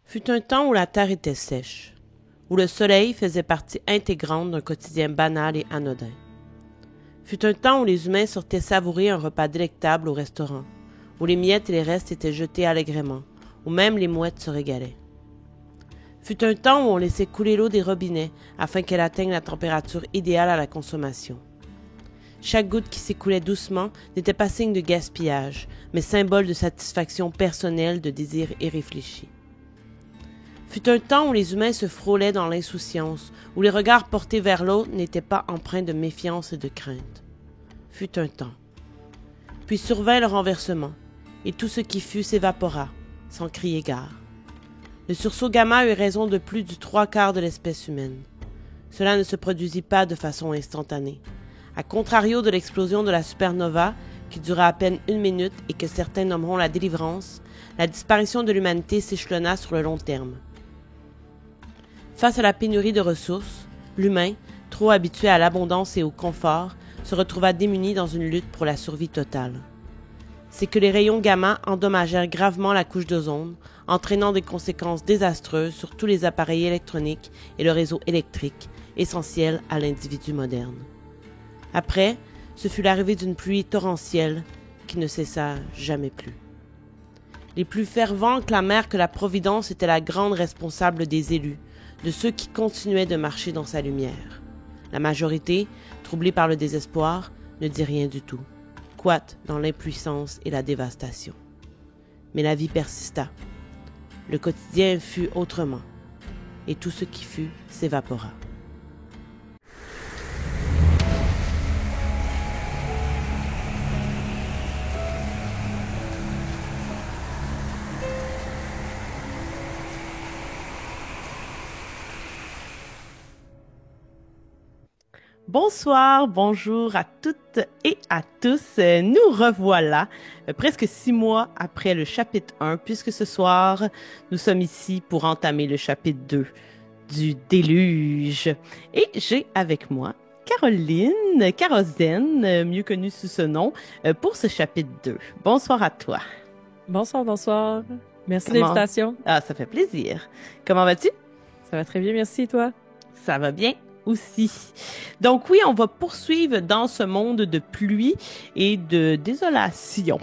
Fut un temps où la terre était sèche, où le soleil faisait partie intégrante d'un quotidien banal et anodin. Fut un temps où les humains sortaient savourer un repas délectable au restaurant, où les miettes et les restes étaient jetés allègrement, où même les mouettes se régalaient. Fut un temps où on laissait couler l'eau des robinets afin qu'elle atteigne la température idéale à la consommation. Chaque goutte qui s'écoulait doucement n'était pas signe de gaspillage, mais symbole de satisfaction personnelle, de désir irréfléchi. Fut un temps où les humains se frôlaient dans l'insouciance, où les regards portés vers l'autre n'étaient pas empreints de méfiance et de crainte. Fut un temps. Puis survint le renversement, et tout ce qui fut s'évapora, sans crier gare. Le sursaut gamma eut raison de plus du 3/4 de l'espèce humaine. Cela ne se produisit pas de façon instantanée. À contrario de l'explosion de la supernova, qui dura à peine 1 minute et que certains nommeront la délivrance, la disparition de l'humanité s'échelonna sur le long terme. Face à la pénurie de ressources, l'humain, trop habitué à l'abondance et au confort, se retrouva démuni dans une lutte pour la survie totale. C'est que les rayons gamma endommagèrent gravement la couche d'ozone, entraînant des conséquences désastreuses sur tous les appareils électroniques et le réseau électrique, essentiel à l'individu moderne. Après, ce fut l'arrivée d'une pluie torrentielle qui ne cessa jamais plus. Les plus fervents clamèrent que la Providence était la grande responsable des élus, de ceux qui continuaient de marcher dans sa lumière. La majorité, troublée par le désespoir, ne dit rien du tout, quoique dans l'impuissance et la dévastation. Mais la vie persista. Le quotidien fut autrement, et tout ce qui fut s'évapora. Bonsoir, bonjour à toutes et à tous. Nous revoilà presque 6 mois après le chapitre 1, puisque ce soir, nous sommes ici pour entamer le chapitre 2 du déluge. Et j'ai avec moi Kérosène, mieux connue sous ce nom, pour ce chapitre 2. Bonsoir à toi. Bonsoir, bonsoir. Merci de l'invitation. Ah, ça fait plaisir. Comment vas-tu? Ça va très bien, merci, toi? Ça va bien aussi. Donc oui, on va poursuivre dans ce monde de pluie et de désolation.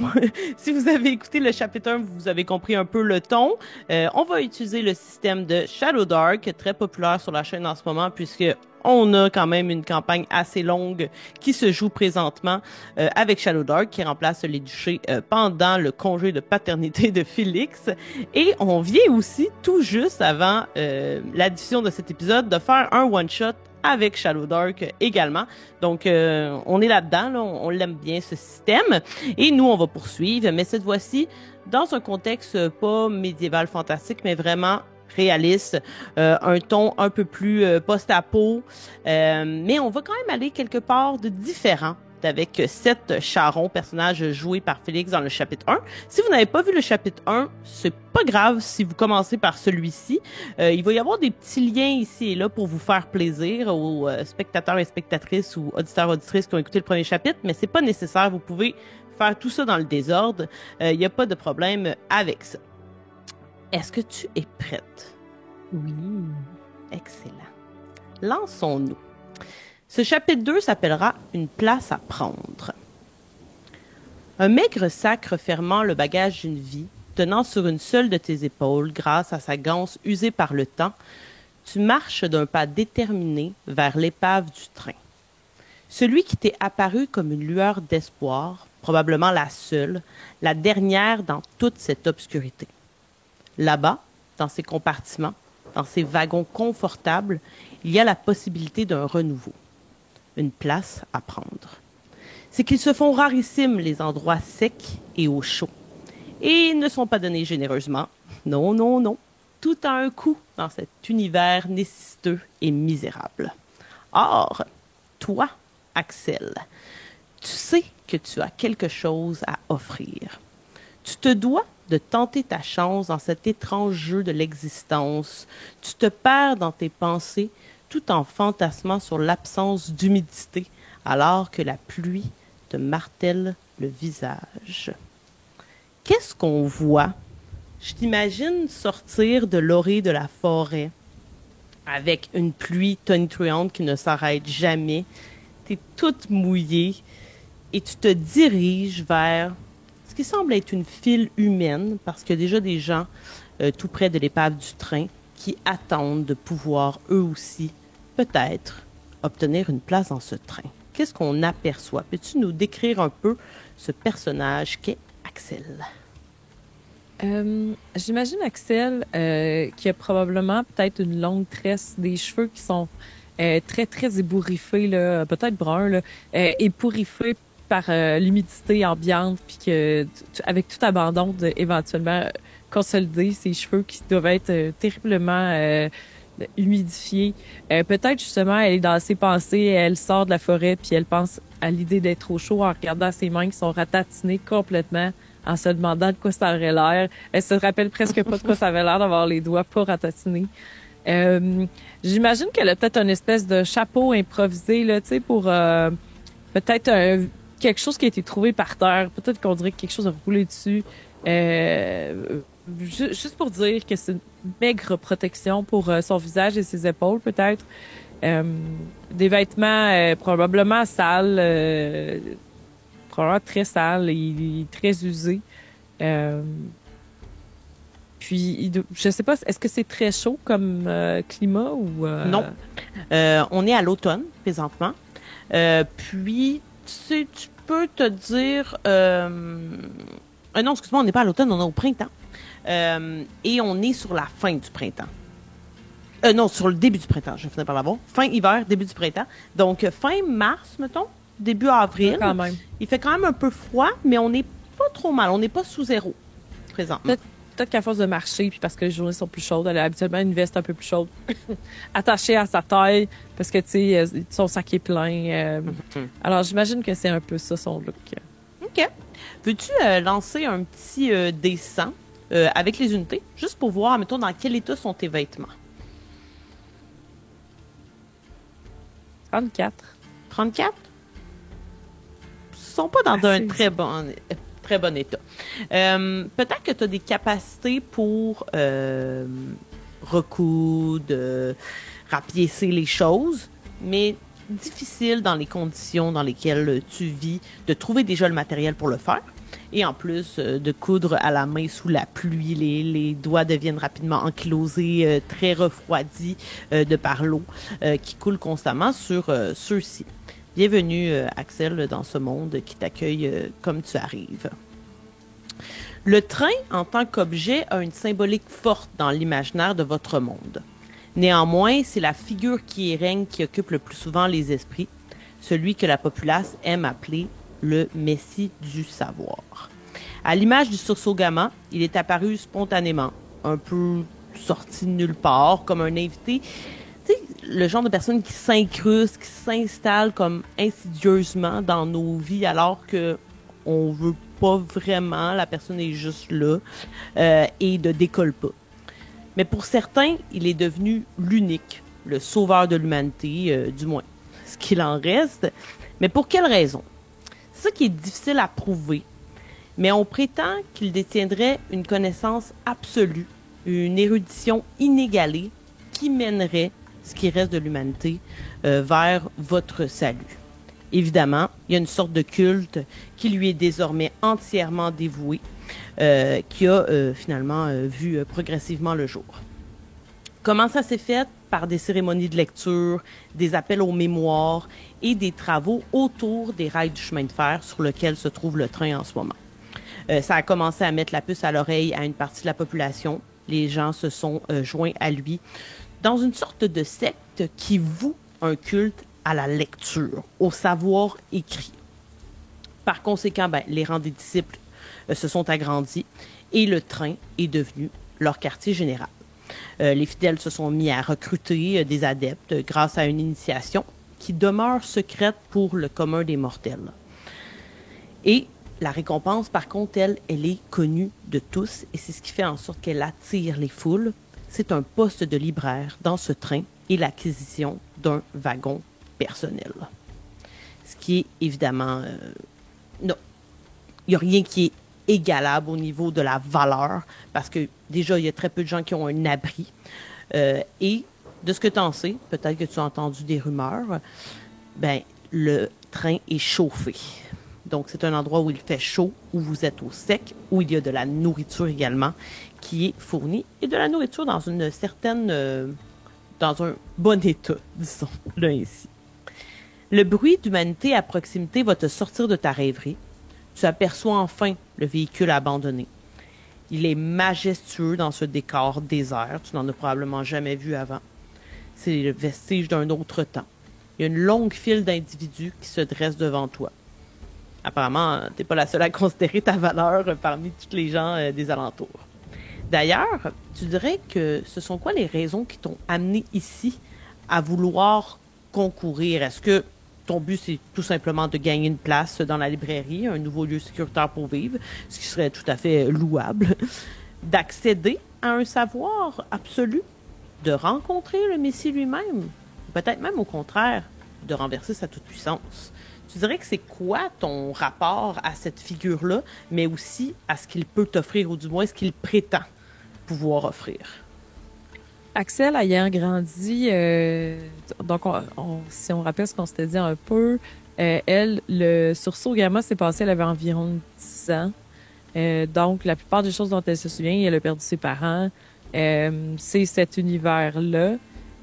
Si vous avez écouté le chapitre 1, vous avez compris un peu le ton. On va utiliser le système de Shadow Dark, très populaire sur la chaîne en ce moment, puisque on a quand même une campagne assez longue qui se joue présentement avec Shadow Dark, qui remplace les duchés pendant le congé de paternité de Félix. Et on vient aussi, tout juste avant la diffusion de cet épisode, de faire un one-shot avec Shadow Dark également. Donc, on est là-dedans, là, on l'aime bien, ce système. Et nous, on va poursuivre, mais cette fois-ci, dans un contexte pas médiéval fantastique, mais vraiment réaliste, un ton un peu plus post-apo, mais on va quand même aller quelque part de différent avec Seth Charon, personnage joué par Félix dans le chapitre 1. Si vous n'avez pas vu le chapitre 1, c'est pas grave si vous commencez par celui-ci. Il va y avoir des petits liens ici et là pour vous faire plaisir aux spectateurs et spectatrices ou auditeurs auditrices qui ont écouté le premier chapitre, mais c'est pas nécessaire. Vous pouvez faire tout ça dans le désordre. Il n'y a pas de problème avec ça. Est-ce que tu es prête? Oui. Excellent. Lançons-nous. Ce chapitre 2 s'appellera « Une place à prendre ». Un maigre sac refermant le bagage d'une vie, tenant sur une seule de tes épaules grâce à sa ganse usée par le temps, tu marches d'un pas déterminé vers l'épave du train. Celui qui t'est apparu comme une lueur d'espoir, probablement la seule, la dernière dans toute cette obscurité. Là-bas, dans ces compartiments, dans ces wagons confortables, il y a la possibilité d'un renouveau. Une place à prendre. C'est qu'ils se font rarissimes les endroits secs et au chaud. Et ne sont pas donnés généreusement. Non, non, non. Tout a un coût dans cet univers nécessiteux et misérable. Or, toi, Axel, tu sais que tu as quelque chose à offrir. Tu te dois de tenter ta chance dans cet étrange jeu de l'existence. Tu te perds dans tes pensées tout en fantasmant sur l'absence d'humidité alors que la pluie te martèle le visage. Qu'est-ce qu'on voit Je t'imagine sortir de l'orée de la forêt avec une pluie tonitruante qui ne s'arrête jamais. T'es toute mouillée et tu te diriges vers ce qui semble être une file humaine parce qu'il y a déjà des gens tout près de l'épave du train qui attendent de pouvoir eux aussi, peut-être, obtenir une place dans ce train. Qu'est-ce qu'on aperçoit? Peux-tu nous décrire un peu ce personnage qu'est Axel? J'imagine Axel qui a probablement peut-être une longue tresse, des cheveux qui sont très, très ébouriffés, là, peut-être bruns, là, ébouriffés par l'humidité ambiante, puis que avec tout abandon de éventuellement consolider ses cheveux qui doivent être terriblement humidifiée. Peut-être justement, elle est dans ses pensées, elle sort de la forêt, puis elle pense à l'idée d'être au chaud en regardant ses mains qui sont ratatinées complètement, en se demandant de quoi ça aurait l'air. Elle se rappelle presque pas de quoi ça avait l'air d'avoir les doigts pas ratatinés. J'imagine qu'elle a peut-être une espèce de chapeau improvisé, là, tu sais, pour peut-être quelque chose qui a été trouvé par terre. Peut-être qu'on dirait que quelque chose a roulé dessus. Juste pour dire que c'est une maigre protection pour son visage et ses épaules, peut-être. Des vêtements probablement sales, probablement très sales et très usés. Puis, je sais pas, est-ce que c'est très chaud comme climat ou... Non. On est à l'automne, présentement. Puis, tu peux te dire... non, excuse-moi, on n'est pas à l'automne, on est au printemps. Et on est sur la fin du printemps. Non, sur le début du printemps, je finis par l'avoir. Fin hiver, début du printemps. Donc, fin mars, mettons, début avril. Quand même. Il fait quand même un peu froid, mais on n'est pas trop mal. On n'est pas sous zéro, présentement. Peut-être qu'à force de marcher, puis parce que les journées sont plus chaudes, elle a habituellement une veste un peu plus chaude, attachée à sa taille, parce que, tu sais, son sac est plein. Alors, j'imagine que c'est un peu ça, son look. OK. Veux-tu lancer un petit dessin avec les unités, juste pour voir, mettons, dans quel état sont tes vêtements? 34. 34? Ils sont pas dans un très bon état. Peut-être que tu as des capacités pour recoudre, rapiécer les choses, mais difficile dans les conditions dans lesquelles tu vis de trouver déjà le matériel pour le faire. Et en plus de coudre à la main sous la pluie, les doigts deviennent rapidement ankylosés, très refroidis de par l'eau qui coule constamment sur ceux-ci. Bienvenue, Axel, dans ce monde qui t'accueille comme tu arrives. Le train, en tant qu'objet, a une symbolique forte dans l'imaginaire de votre monde. Néanmoins, c'est la figure qui y règne qui occupe le plus souvent les esprits, celui que la populace aime appeler le Messie du savoir. À l'image du sursaut gamma, il est apparu spontanément, un peu sorti de nulle part, comme un invité. Tu sais, le genre de personne qui s'incruste, qui s'installe comme insidieusement dans nos vies alors que on veut pas vraiment, la personne est juste là et ne décolle pas. Mais pour certains, il est devenu l'unique, le sauveur de l'humanité, du moins, ce qu'il en reste. Mais pour quelle raison? C'est ça qui est difficile à prouver, mais on prétend qu'il détiendrait une connaissance absolue, une érudition inégalée qui mènerait ce qui reste de l'humanité vers votre salut. Évidemment, il y a une sorte de culte qui lui est désormais entièrement dévoué, qui a finalement vu progressivement le jour. Comment ça s'est fait? Par des cérémonies de lecture, des appels aux mémoires et des travaux autour des rails du chemin de fer sur lequel se trouve le train en ce moment. Ça a commencé à mettre la puce à l'oreille à une partie de la population. Les gens se sont joints à lui dans une sorte de secte qui voue un culte à la lecture, au savoir écrit. Par conséquent, les rangs des disciples se sont agrandis et le train est devenu leur quartier général. Les fidèles se sont mis à recruter des adeptes grâce à une initiation qui demeure secrète pour le commun des mortels. Et la récompense, par contre, elle est connue de tous et c'est ce qui fait en sorte qu'elle attire les foules. C'est un poste de libraire dans ce train et l'acquisition d'un wagon personnel. Ce qui est évidemment... non, il n'y a rien qui est égalable au niveau de la valeur, parce que déjà, il y a très peu de gens qui ont un abri. Et de ce que tu en sais, peut-être que tu as entendu des rumeurs, ben, le train est chauffé. Donc, c'est un endroit où il fait chaud, où vous êtes au sec, où il y a de la nourriture également qui est fournie, et de la nourriture dans une certaine... dans un bon état, disons-le ainsi. Le bruit d'humanité à proximité va te sortir de ta rêverie. Tu aperçois enfin le véhicule abandonné. Il est majestueux dans ce décor désert. Tu n'en as probablement jamais vu avant. C'est le vestige d'un autre temps. Il y a une longue file d'individus qui se dressent devant toi. Apparemment, tu n'es pas la seule à considérer ta valeur parmi tous les gens des alentours. D'ailleurs, tu dirais que ce sont quoi les raisons qui t'ont amené ici à vouloir concourir? Est-ce que ton but, c'est tout simplement de gagner une place dans la librairie, un nouveau lieu sécuritaire pour vivre, ce qui serait tout à fait louable, d'accéder à un savoir absolu, de rencontrer le Messie lui-même, peut-être même au contraire, de renverser sa toute-puissance? Tu dirais que c'est quoi ton rapport à cette figure-là, mais aussi à ce qu'il peut t'offrir, ou du moins ce qu'il prétend pouvoir offrir? Axel ayant grandi, donc si on rappelle ce qu'on s'était dit un peu, elle, le sursaut gamma s'est passé, elle avait environ 10 ans. Donc, la plupart des choses dont elle se souvient, elle a perdu ses parents. C'est cet univers-là.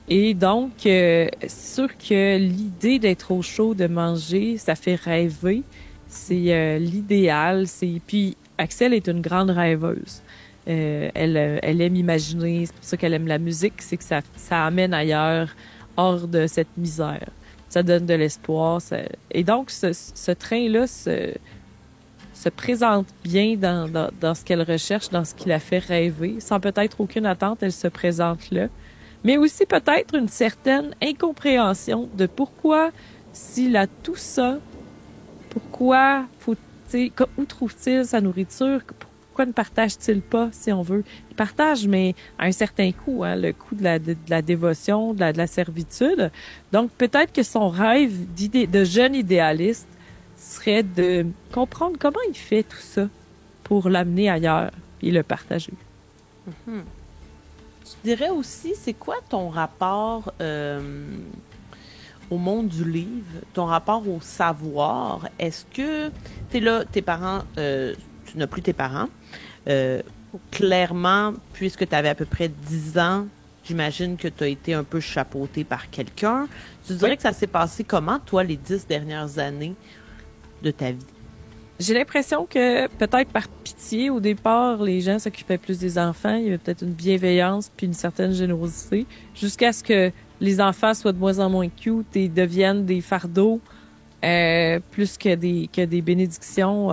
Et donc, c'est sûr que l'idée d'être au chaud, de manger, ça fait rêver. C'est l'idéal. Puis, Axel est une grande rêveuse. Elle aime imaginer, c'est pour ça qu'elle aime la musique, c'est que ça amène ailleurs, hors de cette misère. Ça donne de l'espoir. Et donc, ce train-là se présente bien dans ce qu'elle recherche, dans ce qui la fait rêver. Sans peut-être aucune attente, elle se présente là. Mais aussi peut-être une certaine incompréhension de pourquoi, s'il a tout ça, pourquoi où trouve-t-il sa nourriture? Pourquoi ne partage-t-il pas, si on veut? Il partage, mais à un certain coût, hein, le coût de la dévotion, de la servitude. Donc, peut-être que son rêve de jeune idéaliste serait de comprendre comment il fait tout ça pour l'amener ailleurs et le partager. Mm-hmm. Tu dirais aussi, c'est quoi ton rapport au monde du livre, ton rapport au savoir? Est-ce que, tu sais là, tes parents, tu n'as plus tes parents, clairement, puisque tu avais à peu près 10 ans, j'imagine que tu as été un peu chapeauté par quelqu'un. Tu dirais que ça s'est passé comment, toi, les 10 dernières années de ta vie? J'ai l'impression que peut-être par pitié, au départ, les gens s'occupaient plus des enfants. Il y avait peut-être une bienveillance puis une certaine générosité, jusqu'à ce que les enfants soient de moins en moins cute et deviennent des fardeaux plus que des bénédictions.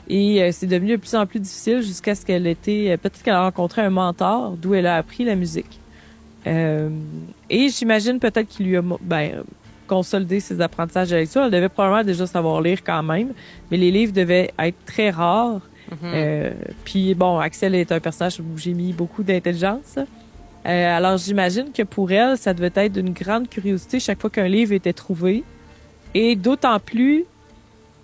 Et c'est devenu de plus en plus difficile jusqu'à ce peut-être qu'elle a rencontré un mentor d'où elle a appris la musique. Et j'imagine peut-être qu'il lui a consolider ses apprentissages de lecture. Elle devait probablement déjà savoir lire quand même, mais les livres devaient être très rares. Mm-hmm. Puis bon, Axel est un personnage où j'ai mis beaucoup d'intelligence. Alors j'imagine que pour elle, ça devait être d'une grande curiosité chaque fois qu'un livre était trouvé. Et d'autant plus,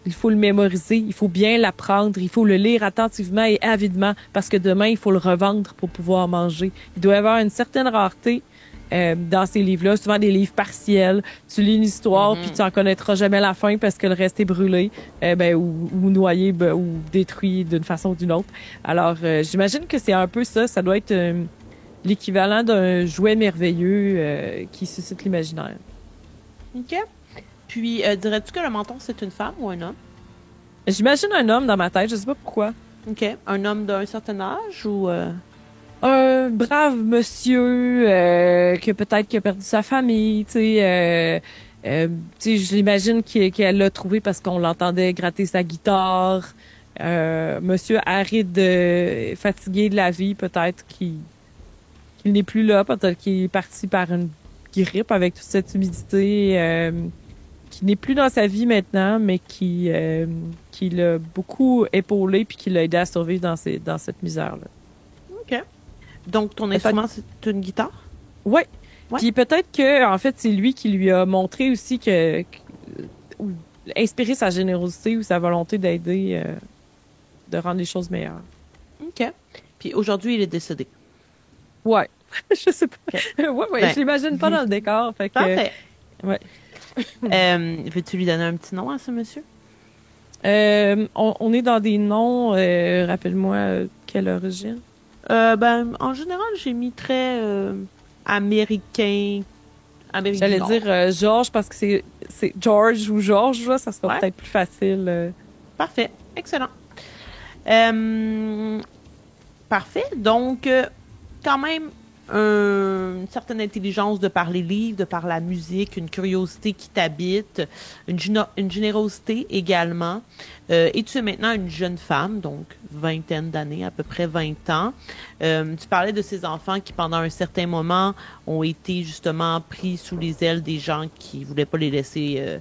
il faut le mémoriser, il faut bien l'apprendre, il faut le lire attentivement et avidement, parce que demain, il faut le revendre pour pouvoir manger. Il doit y avoir une certaine rareté dans ces livres-là, souvent des livres partiels. Tu lis une histoire, puis tu en connaîtras jamais la fin parce que le reste est brûlé, ou noyé, ou détruit d'une façon ou d'une autre. Alors, j'imagine que c'est un peu ça. Ça doit être l'équivalent d'un jouet merveilleux qui suscite l'imaginaire. OK. Puis, dirais-tu que le menton, c'est une femme ou un homme? J'imagine un homme dans ma tête, je sais pas pourquoi. OK. Un homme d'un certain âge ou... Un brave monsieur qui a perdu sa famille, tu sais, je l'imagine qu'elle l'a trouvé parce qu'on l'entendait gratter sa guitare. Monsieur aride, fatigué de la vie, peut-être qu'il n'est plus là, peut-être qu'il est parti par une grippe avec toute cette humidité, qui n'est plus dans sa vie maintenant, mais qui l'a beaucoup épaulé puis qui l'a aidé à survivre dans cette misère-là. OK. Donc, ton instrument, c'est une guitare? Oui. Ouais. Puis peut-être que, en fait, c'est lui qui lui a montré aussi ou inspiré sa générosité ou sa volonté d'aider de rendre les choses meilleures. OK. Puis aujourd'hui, il est décédé. Ouais. Je sais pas. OK. Ouais, je l'imagine pas dans le décor. Fait que, Parfait. ouais. Veux-tu lui donner un petit nom à ce monsieur? On est dans des noms, rappelle-moi, quelle origine? En général, j'ai mis très américain. Amérique du J'allais Nord. dire Georges parce que c'est George ou Georges, là, ça sera Ouais. peut-être plus facile. Parfait. Excellent. Parfait. Donc, quand même, une certaine intelligence de par les livres, de par la musique, une curiosité qui t'habite, une générosité également. Et tu es maintenant une jeune femme, donc vingtaine d'années, à peu près 20 ans. Tu parlais de ces enfants qui, pendant un certain moment, ont été justement pris sous les ailes des gens qui voulaient pas les laisser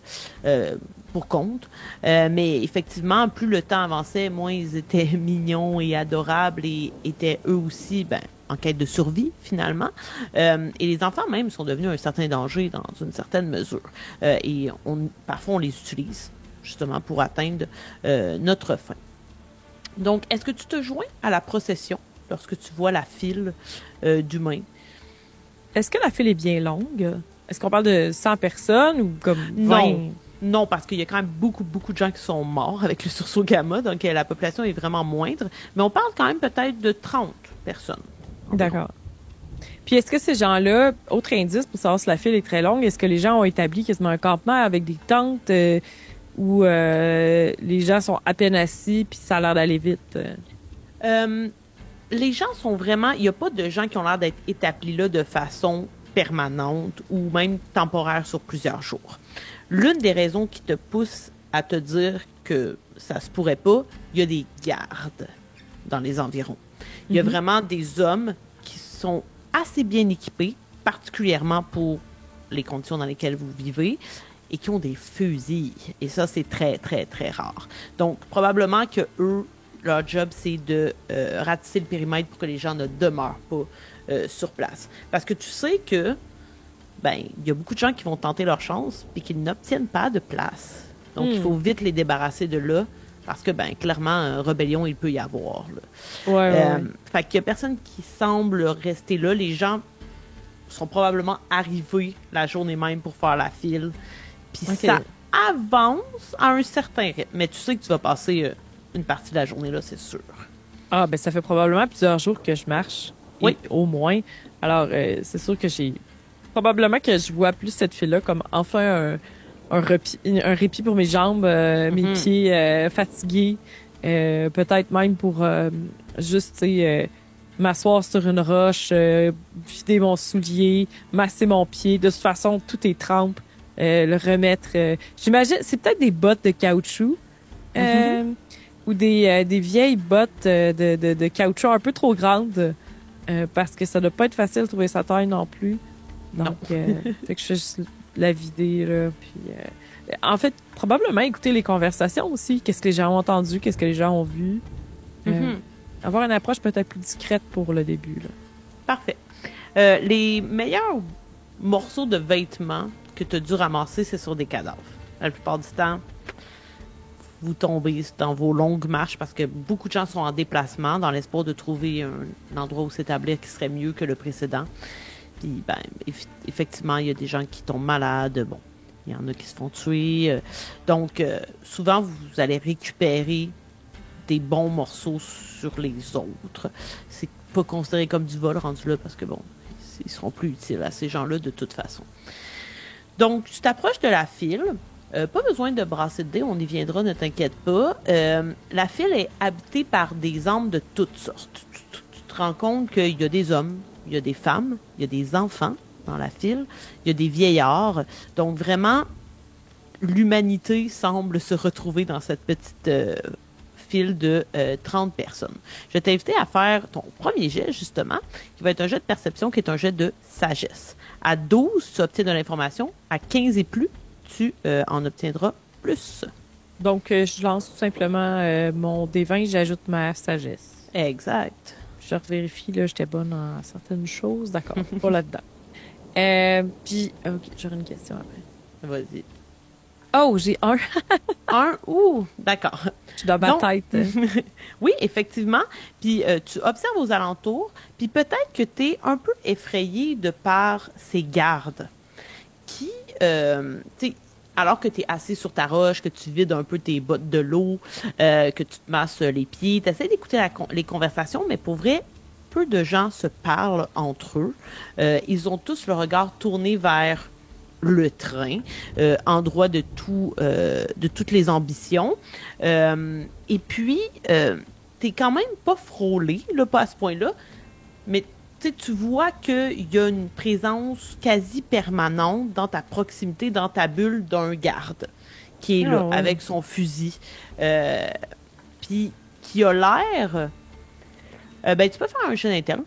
pour compte. Mais effectivement, plus le temps avançait, moins ils étaient mignons et adorables et étaient eux aussi, en quête de survie, finalement. Et les enfants même sont devenus un certain danger dans une certaine mesure. Et parfois, on les utilise justement pour atteindre notre fin. Donc, est-ce que tu te joins à la procession lorsque tu vois la file d'humains? Est-ce que la file est bien longue? Est-ce qu'on parle de 100 personnes ou comme 20? Non, parce qu'il y a quand même beaucoup, beaucoup de gens qui sont morts avec le sursaut gamma, donc la population est vraiment moindre. Mais on parle quand même peut-être de 30 personnes. D'accord. Puis est-ce que ces gens-là, autre indice pour savoir si la file est très longue, est-ce que les gens ont établi quasiment un campement avec des tentes où les gens sont à peine assis puis ça a l'air d'aller vite? Les gens sont vraiment... Il n'y a pas de gens qui ont l'air d'être établis là de façon permanente ou même temporaire sur plusieurs jours. L'une des raisons qui te pousse à te dire que ça se pourrait pas, il y a des gardes dans les environs. Il y a vraiment des hommes qui sont assez bien équipés, particulièrement pour les conditions dans lesquelles vous vivez, et qui ont des fusils. Et ça, c'est très, très, très rare. Donc, probablement que eux, leur job, c'est de ratisser le périmètre pour que les gens ne demeurent pas sur place. Parce que tu sais que, il y a beaucoup de gens qui vont tenter leur chance et qui n'obtiennent pas de place. Donc, il faut vite les débarrasser de là. Parce que, clairement, rébellion, il peut y avoir. Là. Ouais. Fait qu'il y a personne qui semble rester là. Les gens sont probablement arrivés la journée même pour faire la file. Puis ça avance à un certain rythme. Mais tu sais que tu vas passer une partie de la journée là, c'est sûr. Ah, ça fait probablement plusieurs jours que je marche. Oui. Au moins. Alors, c'est sûr que probablement que je vois plus cette file-là comme enfin un répit pour mes jambes, mes pieds fatigués. Peut-être même pour juste, m'asseoir sur une roche, vider mon soulier, masser mon pied. De toute façon, tout est trempe. Le remettre. J'imagine, c'est peut-être des bottes de caoutchouc ou des vieilles bottes de caoutchouc un peu trop grandes parce que ça doit pas être facile de trouver sa taille non plus. Donc, fait que je fais juste la vider, là. Puis, en fait, probablement écouter les conversations aussi. Qu'est-ce que les gens ont entendu, qu'est-ce que les gens ont vu. Avoir une approche peut-être plus discrète pour le début, là. Parfait. Les meilleurs morceaux de vêtements que tu as dû ramasser, c'est sur des cadavres. La plupart du temps, vous tombez dans vos longues marches parce que beaucoup de gens sont en déplacement dans l'espoir de trouver un endroit où s'établir qui serait mieux que le précédent. Puis, effectivement, il y a des gens qui tombent malades. Bon, il y en a qui se font tuer. Donc, souvent, vous allez récupérer des bons morceaux sur les autres. C'est pas considéré comme du vol rendu là parce que, bon, ils seront plus utiles à ces gens-là de toute façon. Donc, tu t'approches de la file. Pas besoin de brasser de dés, on y viendra, ne t'inquiète pas. La file est habitée par des âmes de toutes sortes. Tu te rends compte qu'il y a des hommes, il y a des femmes, il y a des enfants dans la file, il y a des vieillards. Donc, vraiment, l'humanité semble se retrouver dans cette petite file de 30 personnes. Je t'ai invité à faire ton premier jet, justement, qui va être un jet de perception, qui est un jet de sagesse. À 12, tu obtiens de l'information. À 15 et plus, tu en obtiendras plus. Donc, je lance tout simplement mon D20, j'ajoute ma sagesse. Exact. Je revérifie, là, j'étais bonne en certaines choses. D'accord, pas là-dedans. Puis, OK, j'aurais une question après. Vas-y. Oh, j'ai un. Un, ouh, d'accord. Je suis dans ma Donc, tête. oui, effectivement. Puis tu observes aux alentours, puis peut-être que tu es un peu effrayé de par ces gardes qui, tu sais, alors que tu es assis sur ta roche, que tu vides un peu tes bottes de l'eau, que tu te masses les pieds, tu essaies d'écouter les conversations, mais pour vrai, peu de gens se parlent entre eux. Ils ont tous le regard tourné vers le train, endroit de toutes les ambitions. Et puis, t'es quand même pas frôlé, là, pas à ce point-là, mais tu vois qu'il y a une présence quasi permanente dans ta proximité, dans ta bulle d'un garde qui est là, Ah ouais. avec son fusil. Puis, qui a l'air... ben, tu peux faire un jeu d'interne.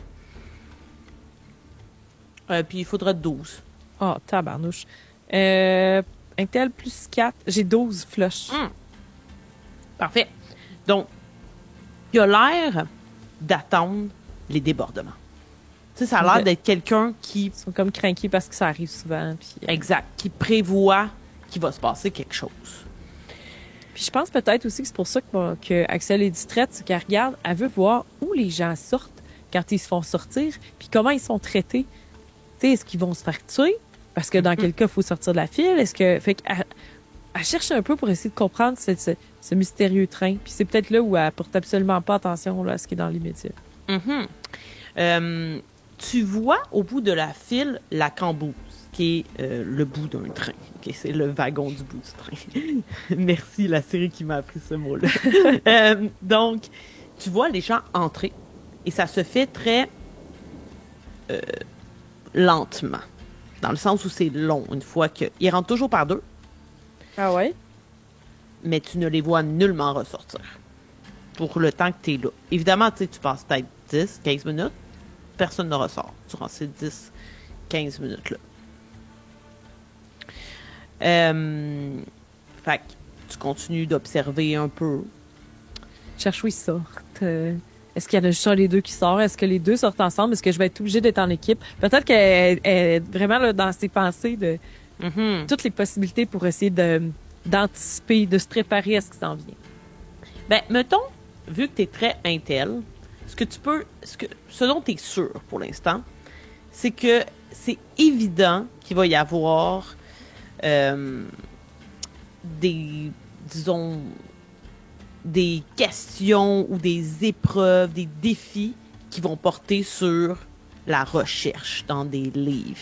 Puis, il faudra 12. Oh, tabarnouche. Intel plus 4. J'ai 12 flush. Parfait. Donc, il a l'air d'attendre les débordements. Tu sais, ça a l'air Ok. d'être quelqu'un qui, Ils sont comme craqués parce que ça arrive souvent. exact, qui prévoit qu'il va se passer quelque chose. Puis je pense peut-être aussi que c'est pour ça que Axel est distraite, c'est qu'elle regarde, elle veut voir où les gens sortent quand ils se font sortir, puis comment ils sont traités. Tu sais, est-ce qu'ils vont se faire tuer? Parce que dans quel cas, il faut sortir de la file. Fait qu'elle elle cherche un peu pour essayer de comprendre ce mystérieux train. Puis c'est peut-être là où elle porte absolument pas attention là, à ce qui est dans l'immédiat. Mhm. Tu vois au bout de la file la cambousse, qui est le bout d'un train. Ok, c'est le wagon du bout du train. Merci, la série qui m'a appris ce mot-là. Donc, tu vois les gens entrer et ça se fait très lentement. Dans le sens où c'est long, une fois que... Ils rentrent toujours par deux, Ah ouais? mais tu ne les vois nullement ressortir pour le temps que tu es là. Évidemment, tu sais, tu passes peut-être 10, 15 minutes, personne ne ressort durant ces 10, 15 minutes-là. Fait que tu continues d'observer un peu. Cherche où ils sortent. Est-ce qu'il y en a juste un des deux qui sort? Est-ce que les deux sortent ensemble? Est-ce que je vais être obligée d'être en équipe? Peut-être qu'elle est vraiment là, dans ses pensées de Mhm. toutes les possibilités pour essayer d'anticiper, de se préparer à ce qui s'en vient. Ben, mettons, vu que tu es très intel, ce dont tu es sûr pour l'instant, c'est que c'est évident qu'il va y avoir des, disons, des questions ou des épreuves, des défis qui vont porter sur la recherche dans des livres,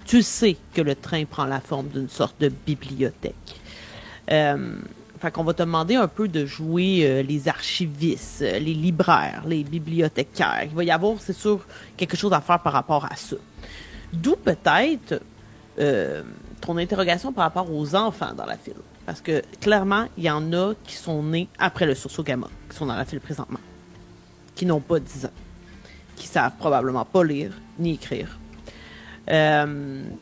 Tu sais que le train prend la forme d'une sorte de bibliothèque. Fait qu'on va te demander un peu de jouer les archivistes, les libraires, les bibliothécaires. Il va y avoir, c'est sûr, quelque chose à faire par rapport à ça. D'où peut-être ton interrogation par rapport aux enfants dans la file. Parce que clairement, il y en a qui sont nés après le sursaut gamma, qui sont dans la file présentement, qui n'ont pas 10 ans, qui savent probablement pas lire ni écrire.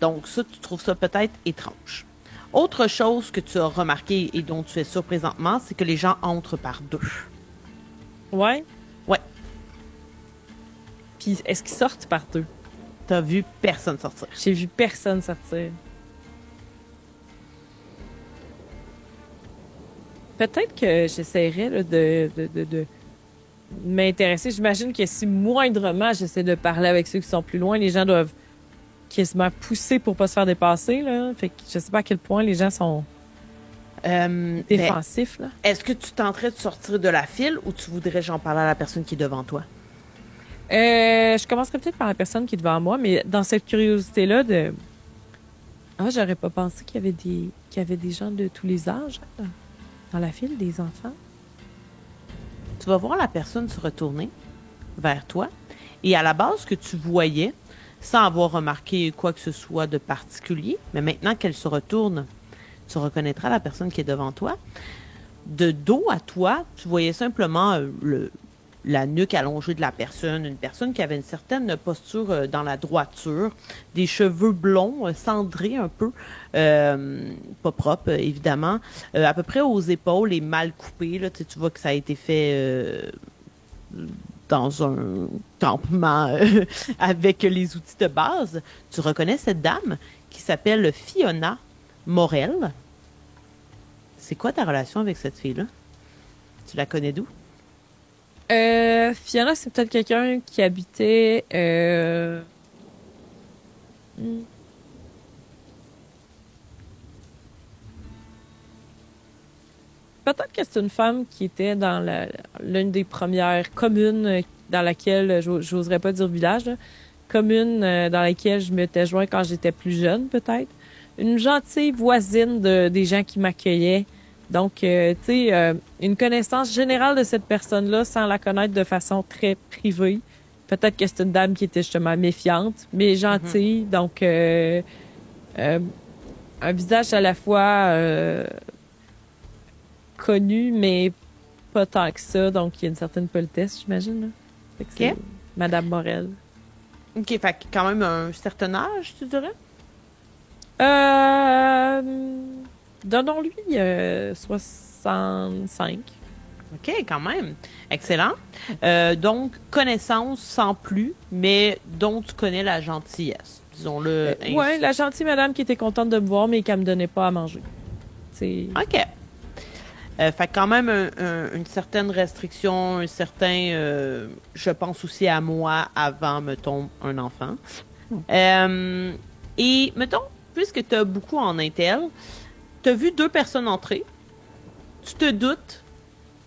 Donc ça, tu trouves ça peut-être étrange. Autre chose que tu as remarqué et dont tu es sûr présentement, c'est que les gens entrent par deux. Ouais? Ouais, Puis est-ce qu'ils sortent par deux? t'as vu personne sortir. J'ai vu personne sortir. Peut-être que j'essaierais là, de m'intéresser. J'imagine que si moindrement j'essaie de parler avec ceux qui sont plus loin, les gens doivent quasiment pousser pour pas se faire dépasser. Là. Fait que je sais pas à quel point les gens sont défensifs. Là. Est-ce que tu tenterais de sortir de la file ou tu voudrais j'en parler à la personne qui est devant toi? Je commencerai peut-être par la personne qui est devant moi, mais dans cette curiosité-là de... Ah, j'aurais pas pensé qu'il y avait des gens de tous les âges là, dans la file, des enfants. Tu vas voir la personne se retourner vers toi et à la base, ce que tu voyais, sans avoir remarqué quoi que ce soit de particulier, mais maintenant qu'elle se retourne, tu reconnaîtras la personne qui est devant toi. De dos à toi, tu voyais simplement la nuque allongée de la personne, une personne qui avait une certaine posture dans la droiture, des cheveux blonds, cendrés un peu, pas propres évidemment, à peu près aux épaules et mal coupés. Là, tu vois que ça a été fait dans un campement avec les outils de base. Tu reconnais cette dame qui s'appelle Fiona Morel. C'est quoi ta relation avec cette fille-là? Tu la connais d'où? Fiona, c'est peut-être quelqu'un qui habitait... Peut-être que c'est une femme qui était dans l'une des premières communes dans laquelle, j'oserais pas dire village, là, commune dans laquelle je m'étais joint quand j'étais plus jeune, peut-être. Une gentille voisine des gens qui m'accueillaient. Donc, tu sais, une connaissance générale de cette personne-là sans la connaître de façon très privée. Peut-être que c'est une dame qui était justement méfiante, mais gentille. Donc, un visage à la fois connu, mais pas tant que ça. Donc, il y a une certaine politesse, j'imagine. Là. Fait que c'est Madame Morel. OK, fait que quand même un certain âge, tu dirais? Donnons-lui 65. OK, quand même. Excellent. Donc, connaissance sans plus, mais dont tu connais la gentillesse. Disons-le ainsi. Ouais, la gentille madame qui était contente de me voir, mais qui me donnait pas à manger. C'est... OK. Fait quand même une certaine restriction, un certain... je pense aussi à moi avant, mettons, un enfant. Et, mettons, puisque tu as beaucoup en intel, tu as vu 2 personnes entrer. Tu te doutes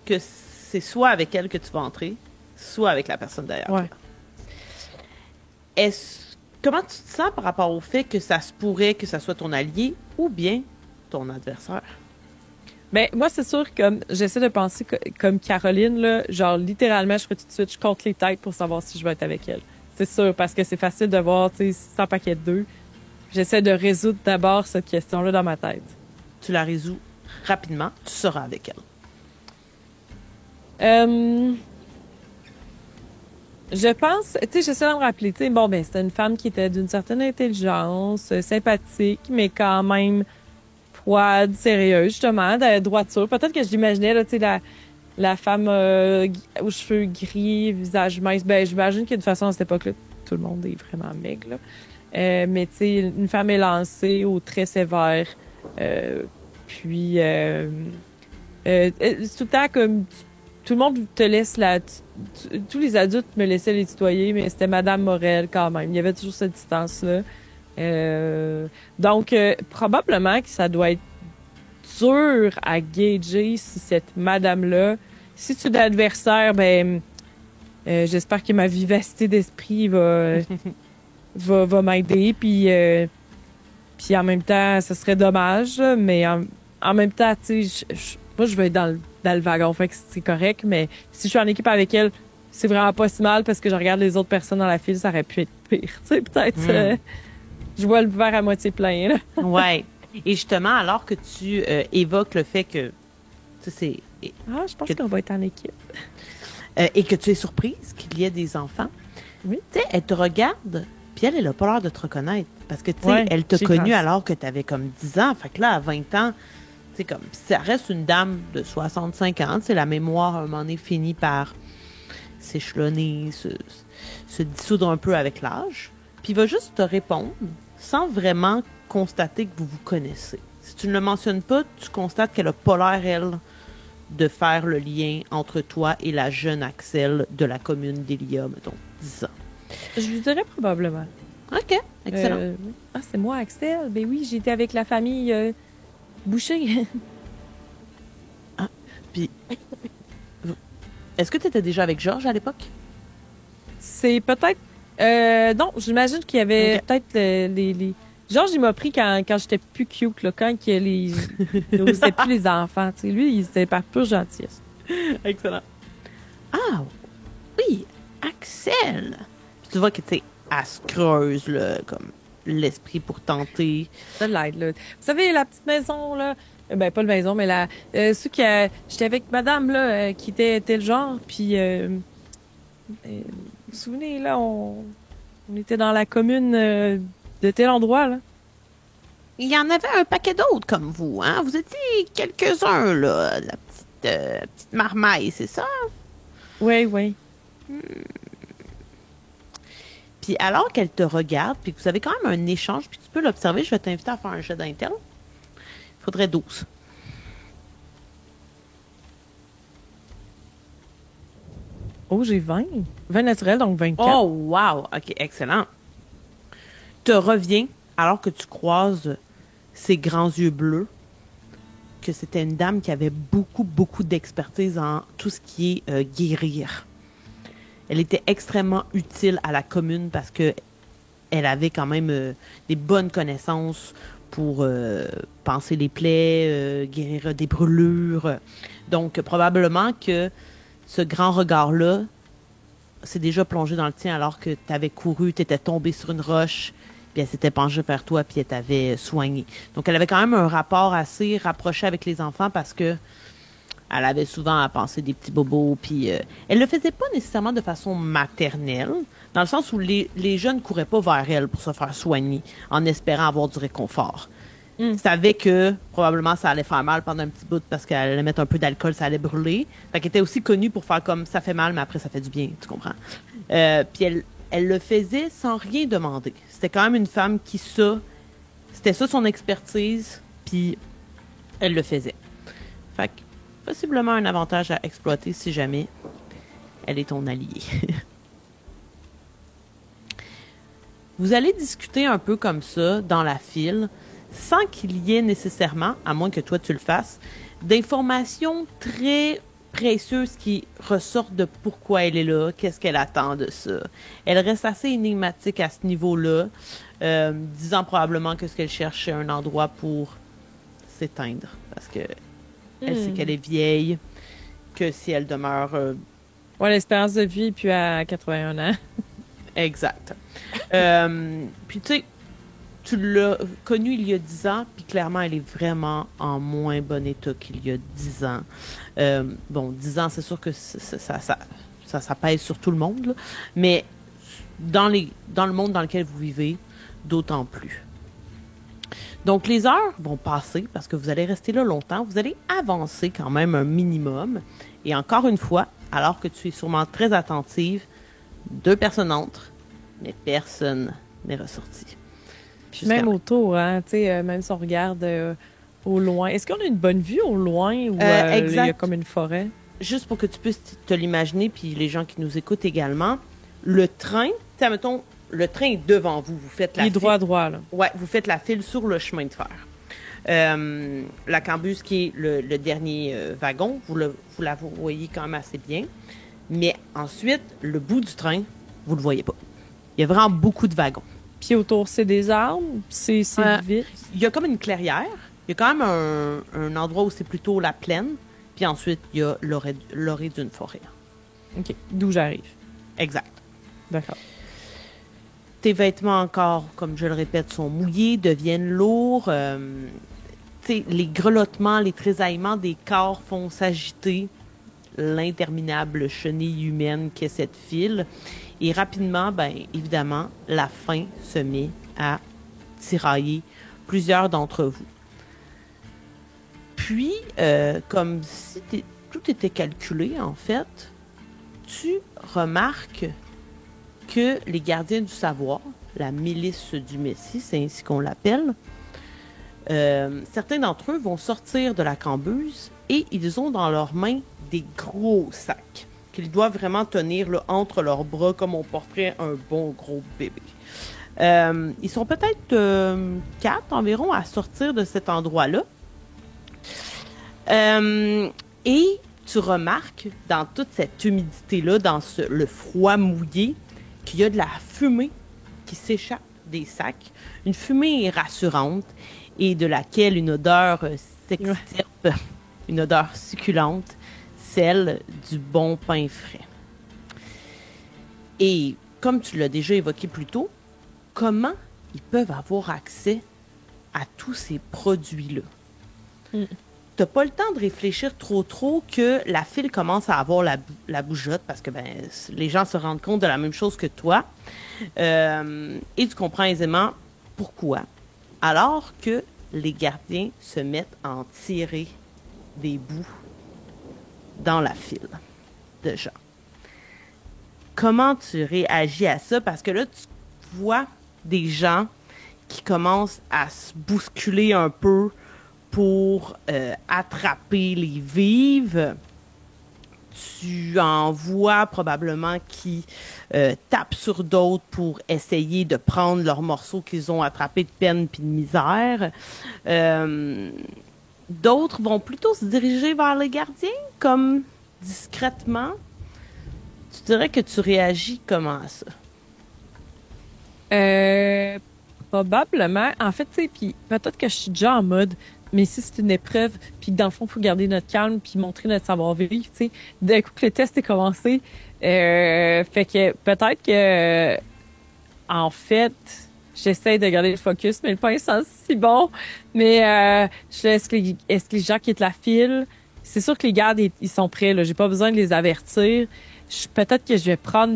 que c'est soit avec elle que tu vas entrer, soit avec la personne derrière toi. Comment tu te sens par rapport au fait que ça se pourrait que ça soit ton allié ou bien ton adversaire? Ben, moi, c'est sûr que j'essaie de penser comme Caroline, là, genre, littéralement, je ferais tout de suite, je compte les têtes pour savoir si je vais être avec elle. C'est sûr, parce que c'est facile de voir, tu sais, 100 paquets de 2. J'essaie de résoudre d'abord cette question-là dans ma tête. Tu la résous rapidement, tu seras avec elle. Je pense, tu sais, j'essaie de me rappeler, tu sais, bon, ben, c'était une femme qui était d'une certaine intelligence, sympathique, mais quand même froide, sérieuse, justement, de droiture. Peut-être que je l'imaginais, là, tu sais, la femme aux cheveux gris, visage mince. Ben, j'imagine que de toute façon, à cette époque-là, tout le monde est vraiment maigre, là. Mais, tu sais, une femme élancée, aux traits sévères, puis, tout le temps, comme, tout le monde te laisse tous les adultes me laissaient les tutoyer, mais c'était Madame Morel quand même. Il y avait toujours cette distance-là. Donc, probablement que ça doit être dur à gager si cette madame-là, si tu es l'adversaire, ben, j'espère que ma vivacité d'esprit va m'aider, puis en même temps, ça serait dommage, mais en même temps, tu sais, moi, je vais être dans le wagon, fait que c'est correct, mais si je suis en équipe avec elle, c'est vraiment pas si mal parce que je regarde les autres personnes dans la file, ça aurait pu être pire, tu sais, peut-être... je vois le verre à moitié plein, là. Ouais. Et justement, alors que tu évoques le fait que... Tu sais, je pense qu'on va être en équipe. Et que tu es surprise qu'il y ait des enfants. Oui. Tu sais, elle te regarde, puis elle a pas l'air de te reconnaître. Parce que, tu sais, elle t'a connu alors que tu avais comme 10 ans. Fait que là, à 20 ans, tu sais, comme, ça reste une dame de 65 ans. Tu sais, la mémoire, à un moment donné, finit par s'échelonner, se dissoudre un peu avec l'âge. Puis il va juste te répondre sans vraiment constater que vous vous connaissez. Si tu ne le mentionnes pas, tu constates qu'elle a pas l'air, elle, de faire le lien entre toi et la jeune Axel de la commune d'Elia, mettons, 10 ans. Je vous dirais probablement. OK, excellent. C'est moi, Axel. Ben oui, j'étais avec la famille Boucher. Puis, est-ce que tu étais déjà avec Georges à l'époque? C'est peut-être... non, j'imagine qu'il y avait peut-être les... Georges, il m'a pris quand j'étais plus cute, là, quand il n'osait plus les enfants. Tu sais, lui, il était par pure gentillesse. Excellent. Ah, oui, Axel. Puis tu vois que, tu sais, elle se creuse, là, comme l'esprit pour tenter. Ça l'aide, là. Vous savez, la petite maison, là, ben, pas la maison, mais ceux qui j'étais avec madame, là, qui était tel genre, puis, vous vous souvenez, là, on était dans la commune de tel endroit, là. Il y en avait un paquet d'autres comme vous, hein? Vous étiez quelques-uns, là, la petite marmaille, c'est ça? Oui, oui. Puis alors qu'elle te regarde, puis que vous avez quand même un échange, puis tu peux l'observer, je vais t'inviter à faire un jet d'intel. Il faudrait 12. Oh, j'ai 20. 20 naturel, donc 24. Oh, wow! OK, excellent. Te revient, alors que tu croises ses grands yeux bleus, que c'était une dame qui avait beaucoup, beaucoup d'expertise en tout ce qui est guérir. Elle était extrêmement utile à la commune parce que elle avait quand même des bonnes connaissances pour panser les plaies, guérir des brûlures. Donc, probablement que ce grand regard-là s'est déjà plongé dans le tien alors que tu avais couru, tu étais tombé sur une roche, puis elle s'était penchée vers toi, puis elle t'avait soigné. Donc, elle avait quand même un rapport assez rapproché avec les enfants parce que elle avait souvent à penser des petits bobos, puis elle le faisait pas nécessairement de façon maternelle, dans le sens où les jeunes couraient pas vers elle pour se faire soigner en espérant avoir du réconfort. Elle savait que probablement ça allait faire mal pendant un petit bout parce qu'elle allait mettre un peu d'alcool, ça allait brûler. Fait qu'elle était aussi connue pour faire comme ça fait mal, mais après ça fait du bien, tu comprends? Puis elle le faisait sans rien demander. C'était quand même une femme qui c'était ça son expertise, puis elle le faisait. Fait que possiblement un avantage à exploiter si jamais elle est ton alliée. Vous allez discuter un peu comme ça dans la file, sans qu'il y ait nécessairement, à moins que toi tu le fasses, d'informations très précieuses qui ressortent de pourquoi elle est là, qu'est-ce qu'elle attend de ça. Elle reste assez énigmatique à ce niveau-là, disant probablement que ce qu'elle cherche, c'est un endroit pour s'éteindre, parce que elle sait qu'elle est vieille, que si elle demeure... Ouais, l'espérance de vie, puis à 81 ans. Exact. Puis tu sais, tu l'as connue il y a 10 ans, puis clairement, elle est vraiment en moins bon état qu'il y a 10 ans. Bon, 10 ans, c'est sûr que ça pèse sur tout le monde, là, mais dans le monde dans lequel vous vivez, d'autant plus. Donc, les heures vont passer parce que vous allez rester là longtemps. Vous allez avancer quand même un minimum. Et encore une fois, alors que tu es sûrement très attentive, 2 personnes entrent, mais personne n'est ressorti. Puis même autour, hein, tu sais, même si on regarde au loin. Est-ce qu'on a une bonne vue au loin ou il y a comme une forêt? Juste pour que tu puisses te l'imaginer, puis les gens qui nous écoutent également, le train, tu sais, mettons, le train est devant vous. Vous faites la file. Il est droit, là. Ouais, vous faites la file sur le chemin de fer. La cambuse, qui est le dernier wagon, vous la voyez quand même assez bien. Mais ensuite, le bout du train, vous le voyez pas. Il y a vraiment beaucoup de wagons. Puis autour, c'est des arbres? C'est vide? Il y a comme une clairière. Il y a quand même un endroit où c'est plutôt la plaine. Puis ensuite, il y a l'orée d'une forêt. OK. D'où j'arrive. Exact. D'accord. Tes vêtements encore, comme je le répète, sont mouillés, deviennent lourds. Les grelottements, les tressaillements des corps font s'agiter l'interminable chenille humaine qu'est cette file. Et rapidement, ben évidemment, la faim se met à tirailler plusieurs d'entre vous. Puis, comme si tout était calculé, en fait, tu remarques que les gardiens du savoir, la milice du Messie, c'est ainsi qu'on l'appelle, certains d'entre eux vont sortir de la cambuse et ils ont dans leurs mains des gros sacs qu'ils doivent vraiment tenir là, entre leurs bras comme on porterait un bon gros bébé. Ils sont peut-être 4 environ à sortir de cet endroit-là. Et tu remarques dans toute cette humidité-là, dans le froid mouillé, qu'il y a de la fumée qui s'échappe des sacs. Une fumée rassurante et de laquelle une odeur s'extirpe, une odeur succulente, celle du bon pain frais. Et comme tu l'as déjà évoqué plus tôt, comment ils peuvent avoir accès à tous ces produits-là? T'as pas le temps de réfléchir trop que la file commence à avoir la bougeotte parce que les gens se rendent compte de la même chose que toi. Et tu comprends aisément pourquoi. Alors que les gardiens se mettent à en tirer des bouts dans la file de gens. Comment tu réagis à ça? Parce que là, tu vois des gens qui commencent à se bousculer un peu pour attraper les vives. Tu en vois probablement qui tapent sur d'autres pour essayer de prendre leurs morceaux qu'ils ont attrapés de peine puis de misère. Euh, D'autres vont plutôt se diriger vers les gardiens, comme discrètement. Tu dirais que tu réagis comment à ça? Probablement. En fait, tu sais, puis peut-être que je suis déjà en mode, mais si c'est une épreuve, puis que dans le fond, il faut garder notre calme, puis montrer notre savoir-vivre, tu sais. D'un coup que le test est commencé, fait que peut-être que, en fait, j'essaie de garder le focus, mais le pain sent si bon. Mais est-ce que les gens quittent la file? C'est sûr que les gardes, ils sont prêts, là. J'ai pas besoin de les avertir. Peut-être que je vais prendre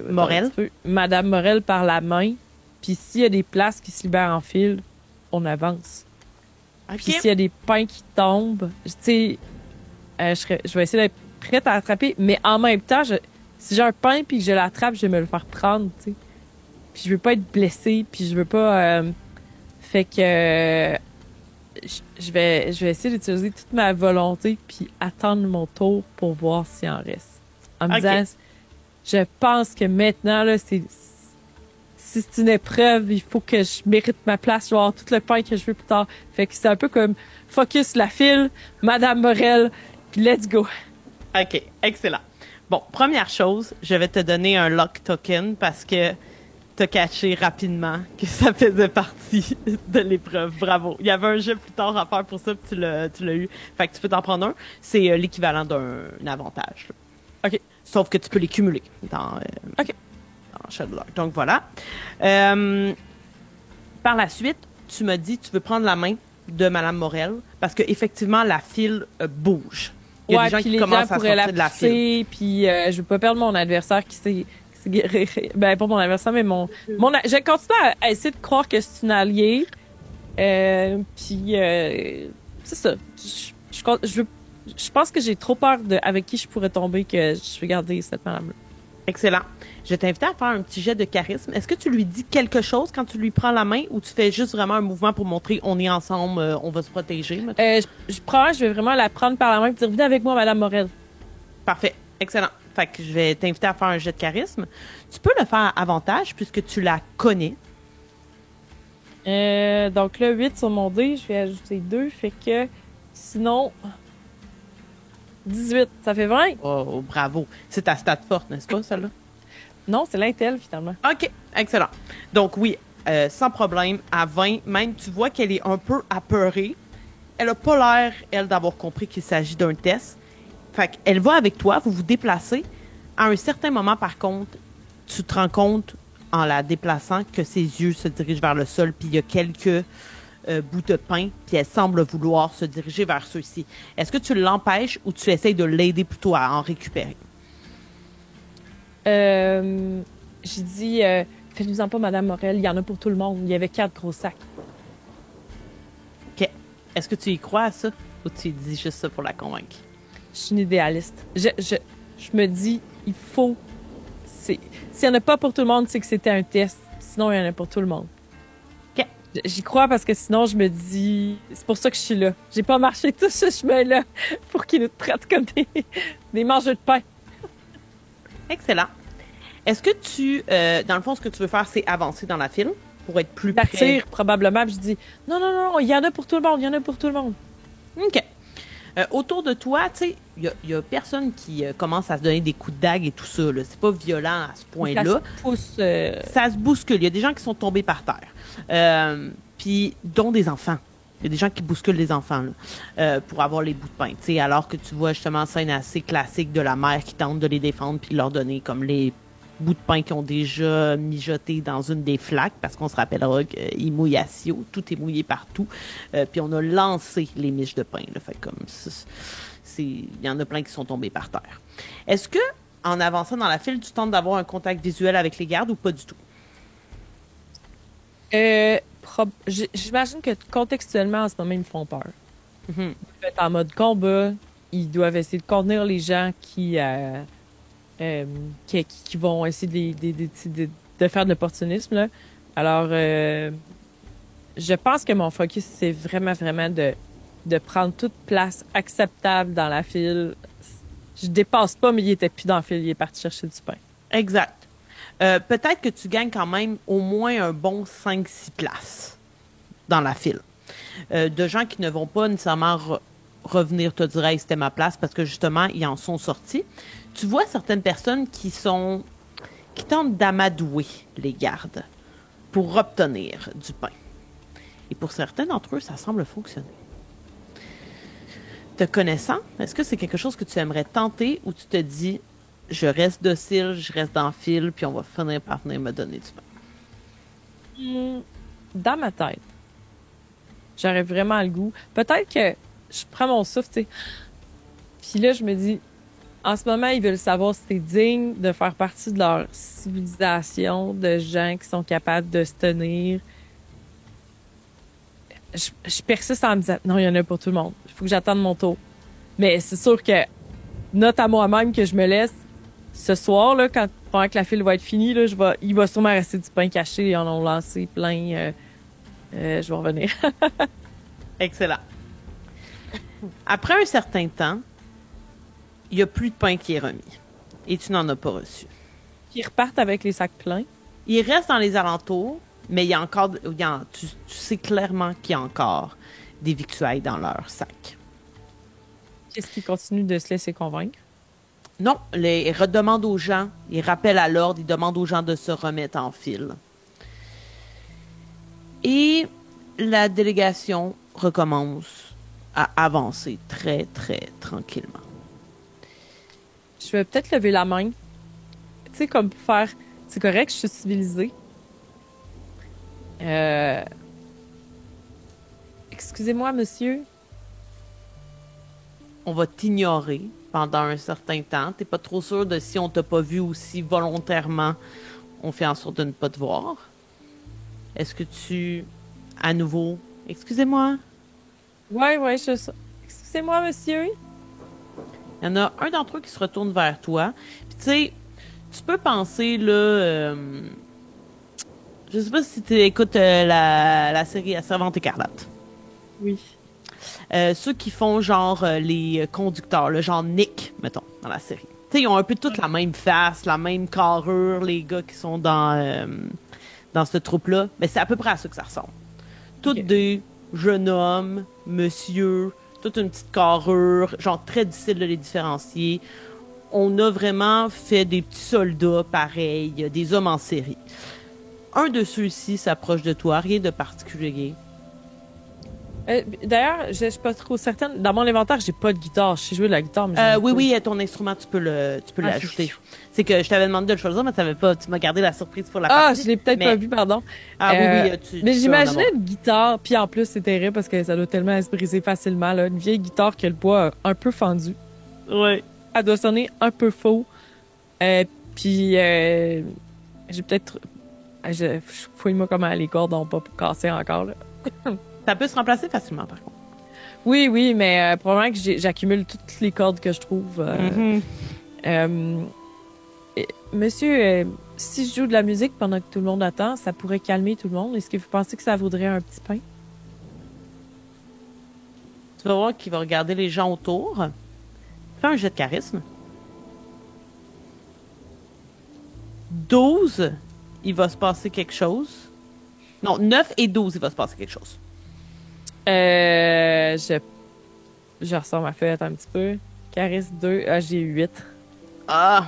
Morel? Madame Morel par la main. Puis s'il y a des places qui se libèrent en file, on avance. OK. Puis s'il y a des pains qui tombent, tu sais, je vais essayer d'être prête à attraper. Mais en même temps, si j'ai un pain puis que je l'attrape, je vais me le faire prendre, tu sais. Puis je veux pas être blessée, puis je veux pas... fait que je vais essayer d'utiliser toute ma volonté puis attendre mon tour pour voir s'il en reste. En me disant, je pense que maintenant, là, si c'est une épreuve, il faut que je mérite ma place, je vais avoir tout le pain que je veux plus tard. Fait que c'est un peu comme focus la file, Madame Morel, puis let's go. OK, excellent. Bon, première chose, je vais te donner un lock token parce que t'as catché rapidement que ça faisait partie de l'épreuve. Bravo. Il y avait un jeu plus tard à faire pour ça, puis tu l'as eu. Fait que tu peux t'en prendre un. C'est l'équivalent d'un avantage. Là. OK. Sauf que tu peux les cumuler dans Shadowlark. Donc voilà. Par la suite, tu me dis tu veux prendre la main de Madame Morel parce que effectivement la file bouge. Il y a des gens qui commencent à sortir de la file. Puis je veux pas perdre mon adversaire qui s'est ben pas mon adversaire mais je continue à essayer de croire que c'est une alliée. Puis c'est ça. Je pense que j'ai trop peur de avec qui je pourrais tomber que je vais garder cette madame-là. Excellent. Je t'invite à faire un petit jet de charisme. Est-ce que tu lui dis quelque chose quand tu lui prends la main ou tu fais juste vraiment un mouvement pour montrer on est ensemble, on va se protéger? Je vais vraiment la prendre par la main et dire venez avec moi, Madame Morel. Parfait. Excellent. Fait que je vais t'inviter à faire un jet de charisme. Tu peux le faire à avantage puisque tu la connais. Donc là, 8 sur mon dé, je vais ajouter 2, fait que sinon 18, ça fait 20. Oh, bravo. C'est ta stat forte, n'est-ce pas, celle-là? Non, c'est l'intel, finalement. OK, excellent. Donc oui, sans problème, à 20, même tu vois qu'elle est un peu apeurée. Elle a pas l'air, elle, d'avoir compris qu'il s'agit d'un test. Fait qu'elle va avec toi, vous vous déplacez. À un certain moment, par contre, tu te rends compte, en la déplaçant, que ses yeux se dirigent vers le sol, puis il y a quelques bouts de pain, puis elle semble vouloir se diriger vers ceux-ci. Est-ce que tu l'empêches ou tu essayes de l'aider plutôt à en récupérer? J'ai dit, faites-vous-en pas, Madame Morel, il y en a pour tout le monde. Il y avait 4 gros sacs. OK. Est-ce que tu y crois à ça ou tu dis juste ça pour la convaincre? Je suis une idéaliste. Je me dis, il faut... S'il y en a pas pour tout le monde, c'est que c'était un test. Sinon, il y en a pour tout le monde. OK. J'y crois parce que sinon, je me dis... C'est pour ça que je suis là. J'ai pas marché tout ce chemin-là pour qu'ils nous traitent comme des mangeurs de pain. Excellent. Est-ce que tu... dans le fond, ce que tu veux faire, c'est avancer dans la file pour être plus près? Partir, probablement. Puis je dis, non, il y en a pour tout le monde, il y en a pour tout le monde. OK. Autour de toi, tu sais, il y a personne qui commence à se donner des coups de dague et tout ça. Là. C'est pas violent à ce point-là. Ça se pousse. Ça se bouscule. Il y a des gens qui sont tombés par terre. Puis, dont des enfants. Il y a des gens qui bousculent les enfants là, pour avoir les bouts de pain. Tu sais, alors que tu vois justement scène assez classique de la mère qui tente de les défendre puis leur donner comme les bouts de pain qui ont déjà mijoté dans une des flaques, parce qu'on se rappellera qu'il mouille à Sio, tout est mouillé partout. Puis on a lancé les miches de pain. Là, fait comme il y en a plein qui sont tombés par terre. Est-ce que, en avançant dans la file, tu tentes d'avoir un contact visuel avec les gardes ou pas du tout? J'imagine que contextuellement, en ce moment, ils me font peur. Mm-hmm. Ils doivent être en mode combat. Ils doivent essayer de contenir les gens qui vont essayer de faire de l'opportunisme. Là. Alors, je pense que mon focus, c'est vraiment, vraiment de de prendre toute place acceptable dans la file. Je dépasse pas, mais il était plus dans la file, il est parti chercher du pain. Exact. Peut-être que tu gagnes quand même au moins un bon 5-6 places dans la file. De gens qui ne vont pas nécessairement revenir te dire hey, c'était ma place parce que justement, ils en sont sortis. Tu vois certaines personnes qui tentent d'amadouer les gardes pour obtenir du pain. Et pour certains d'entre eux, ça semble fonctionner. Te connaissant, est-ce que c'est quelque chose que tu aimerais tenter ou tu te dis je reste docile, je reste dans le fil, puis on va finir par venir me donner du pain? Dans ma tête, j'aurais vraiment le goût. Peut-être que je prends mon souffle, tu sais. Puis là, je me dis, en ce moment, ils veulent savoir si t'es digne de faire partie de leur civilisation, de gens qui sont capables de se tenir. Je persiste en me disant, non, il y en a pour tout le monde. Il faut que j'attende mon tour. Mais c'est sûr que, note à moi-même que je me laisse, ce soir, là, pendant que la file va être finie, là, il va sûrement rester du pain caché. Ils en ont lancé plein. Je vais revenir. Excellent. Après un certain temps, il n'y a plus de pain qui est remis. Et tu n'en as pas reçu. Ils repartent avec les sacs pleins. Ils restent dans les alentours, mais il y a encore, tu sais clairement qu'il y a encore des victuailles dans leur sac. Est-ce qu'ils continuent de se laisser convaincre? Non, ils redemandent aux gens, ils rappellent à l'ordre, ils demandent aux gens de se remettre en file. Et la délégation recommence à avancer très, très tranquillement. Je vais peut-être lever la main. Tu sais, comme pour faire... C'est correct, je suis civilisée. Excusez-moi, monsieur. On va t'ignorer pendant un certain temps. T'es pas trop sûr de si on t'a pas vu ou si volontairement on fait en sorte de ne pas te voir. Est-ce que tu, à nouveau, excusez-moi? Ouais, je sais. Excusez-moi, monsieur. Il y en a un d'entre eux qui se retourne vers toi. Puis tu sais, tu peux penser, là... je sais pas si tu écoutes la série La Servante écarlate. Oui. Ceux qui font genre les conducteurs, le genre Nick, mettons, dans la série. Tu sais, ils ont un peu toute la même face, la même carrure, les gars qui sont dans ce troupe-là. Mais c'est à peu près à ça que ça ressemble. Toutes des jeunes hommes, monsieur, toute une petite carrure, genre très difficile de les différencier. On a vraiment fait des petits soldats pareils, des hommes en série. Un de ceux-ci s'approche de toi, rien de particulier. D'ailleurs, je suis pas trop certaine. Dans mon inventaire, j'ai pas de guitare. Je sais jouer de la guitare, mais oui, ton instrument, tu peux l'ajouter. C'est que je t'avais demandé de le choisir, mais tu m'as gardé la surprise pour la partie. Je l'ai peut-être pas vu, pardon. Mais j'imaginais une guitare, puis en plus, c'est terrible parce que ça doit tellement se briser facilement, là. Une vieille guitare que le bois a un peu fendu. Ouais. Elle doit sonner un peu faux. Puis, j'ai peut-être... Fouille-moi comment les cordes n'ont pas cassé encore, là. Ça peut se remplacer facilement, par contre. Oui, mais probablement que j'accumule toutes les cordes que je trouve. Monsieur, si je joue de la musique pendant que tout le monde attend, ça pourrait calmer tout le monde. Est-ce que vous pensez que ça vaudrait un petit pain? Tu vas voir qu'il va regarder les gens autour. Fais un jet de charisme. 12, il va se passer quelque chose. Non, 9 et 12, il va se passer quelque chose. Je ressors ma feuille un petit peu. Charisme 2, j'ai 8. Ah!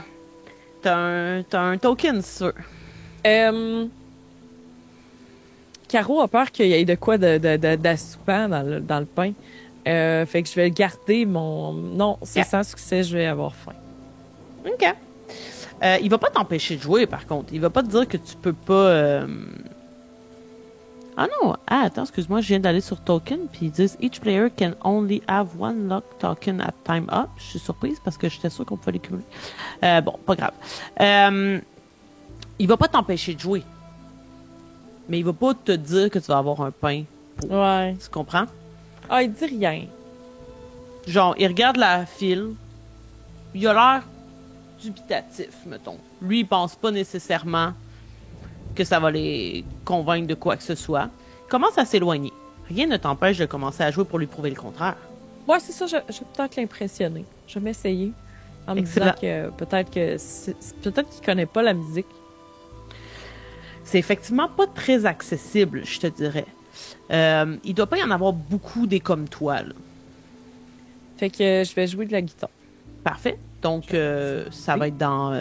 T'as un token, c'est sûr. Caro a peur qu'il y ait de quoi d'assoupant dans le pain. Fait que je vais garder mon... Non, c'est sans succès, je vais avoir faim. OK. Il va pas t'empêcher de jouer, par contre. Il va pas te dire que tu peux pas... Ah non! Ah, attends, excuse-moi, je viens d'aller sur token, puis ils disent « Each player can only have one lock token at time up ». Je suis surprise parce que j'étais sûre qu'on pouvait les cumuler. Bon, pas grave. Il va pas t'empêcher de jouer. Mais il va pas te dire que tu vas avoir un pain. Ouais. Tu comprends? Ah, il dit rien. Genre, il regarde la file. Il a l'air dubitatif, mettons. Lui, il pense pas nécessairement que ça va les convaincre de quoi que ce soit. Il commence à s'éloigner. rien ne t'empêche de commencer à jouer pour lui prouver le contraire. Ouais, c'est ça, je vais peut-être l'impressionner. Je vais m'essayer. En me Excellent. disant que peut-être qu'il connaît pas la musique. C'est effectivement pas très accessible, je te dirais. Il doit pas y en avoir beaucoup des comme toi, là. Fait que je vais jouer de la guitare. Parfait. Donc, ça va être dans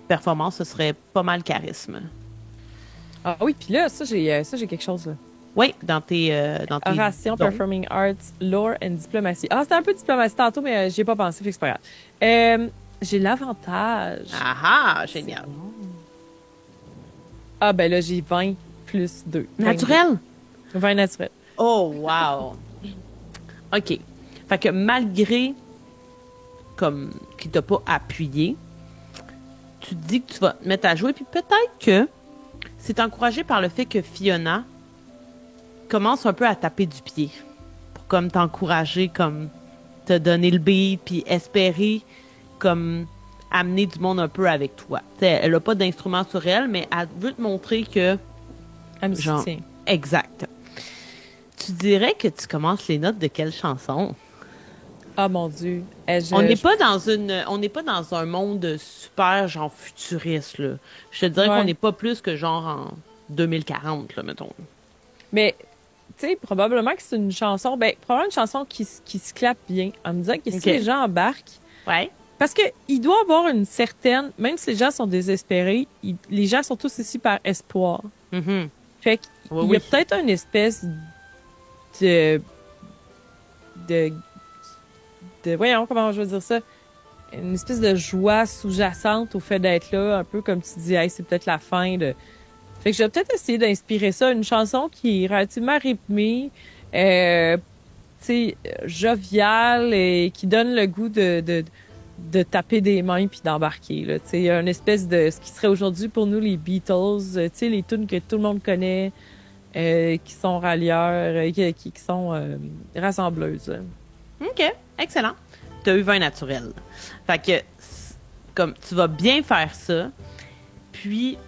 performance, ce serait pas mal charisme. Ah oui, puis là, ça j'ai quelque chose là. Oui, dans tes Oration, dons. Performing Arts, Lore and Diplomatie. Ah, c'était un peu diplomatie tantôt, mais j'y ai pas pensé, fait que c'est pas grave. J'ai l'avantage. Ah ah, génial. Ah, ben là, j'ai 20 plus 2. Naturel? 20 naturel. Oh, wow. OK. Fait que malgré comme qu'il t'a pas appuyé, tu te dis que tu vas te mettre à jouer, puis peut-être que c'est encouragé par le fait que Fiona commence un peu à taper du pied pour comme t'encourager, comme te donner le beat, puis espérer comme amener du monde un peu avec toi. T'sais, elle a pas d'instrument sur elle, mais elle veut te montrer que... Elle me genre, soutient. exact. Tu dirais que tu commences les notes de quelle chanson? Ah, mon Dieu. On n'est pas dans un monde super genre futuriste là. Je te dirais Ouais. qu'on n'est pas plus que genre en 2040 là, mettons. Mais, tu sais, probablement que c'est une chanson, probablement une chanson qui se clappe bien. En me disant que si Ok. les gens embarquent, Ouais. parce que il doit avoir une certaine, même si les gens sont désespérés, les gens sont tous ici par espoir. Mhm. Fait qu'il Ouais, y a oui. peut-être une espèce de, de, voyons, comment je veux dire ça? Une espèce de joie sous-jacente au fait d'être là, un peu comme tu dis, hey, c'est peut-être la fin de... Fait que je vais peut-être essayer d'inspirer ça, une chanson qui est relativement rythmée, tu sais, joviale et qui donne le goût de taper des mains puis d'embarquer, là. Tu sais, une espèce de ce qui serait aujourd'hui pour nous les Beatles, tu sais, les tunes que tout le monde connaît, qui sont rallieurs, qui sont rassembleuses. OK, excellent. Tu as eu 20 naturel. Fait que comme tu vas bien faire ça, puis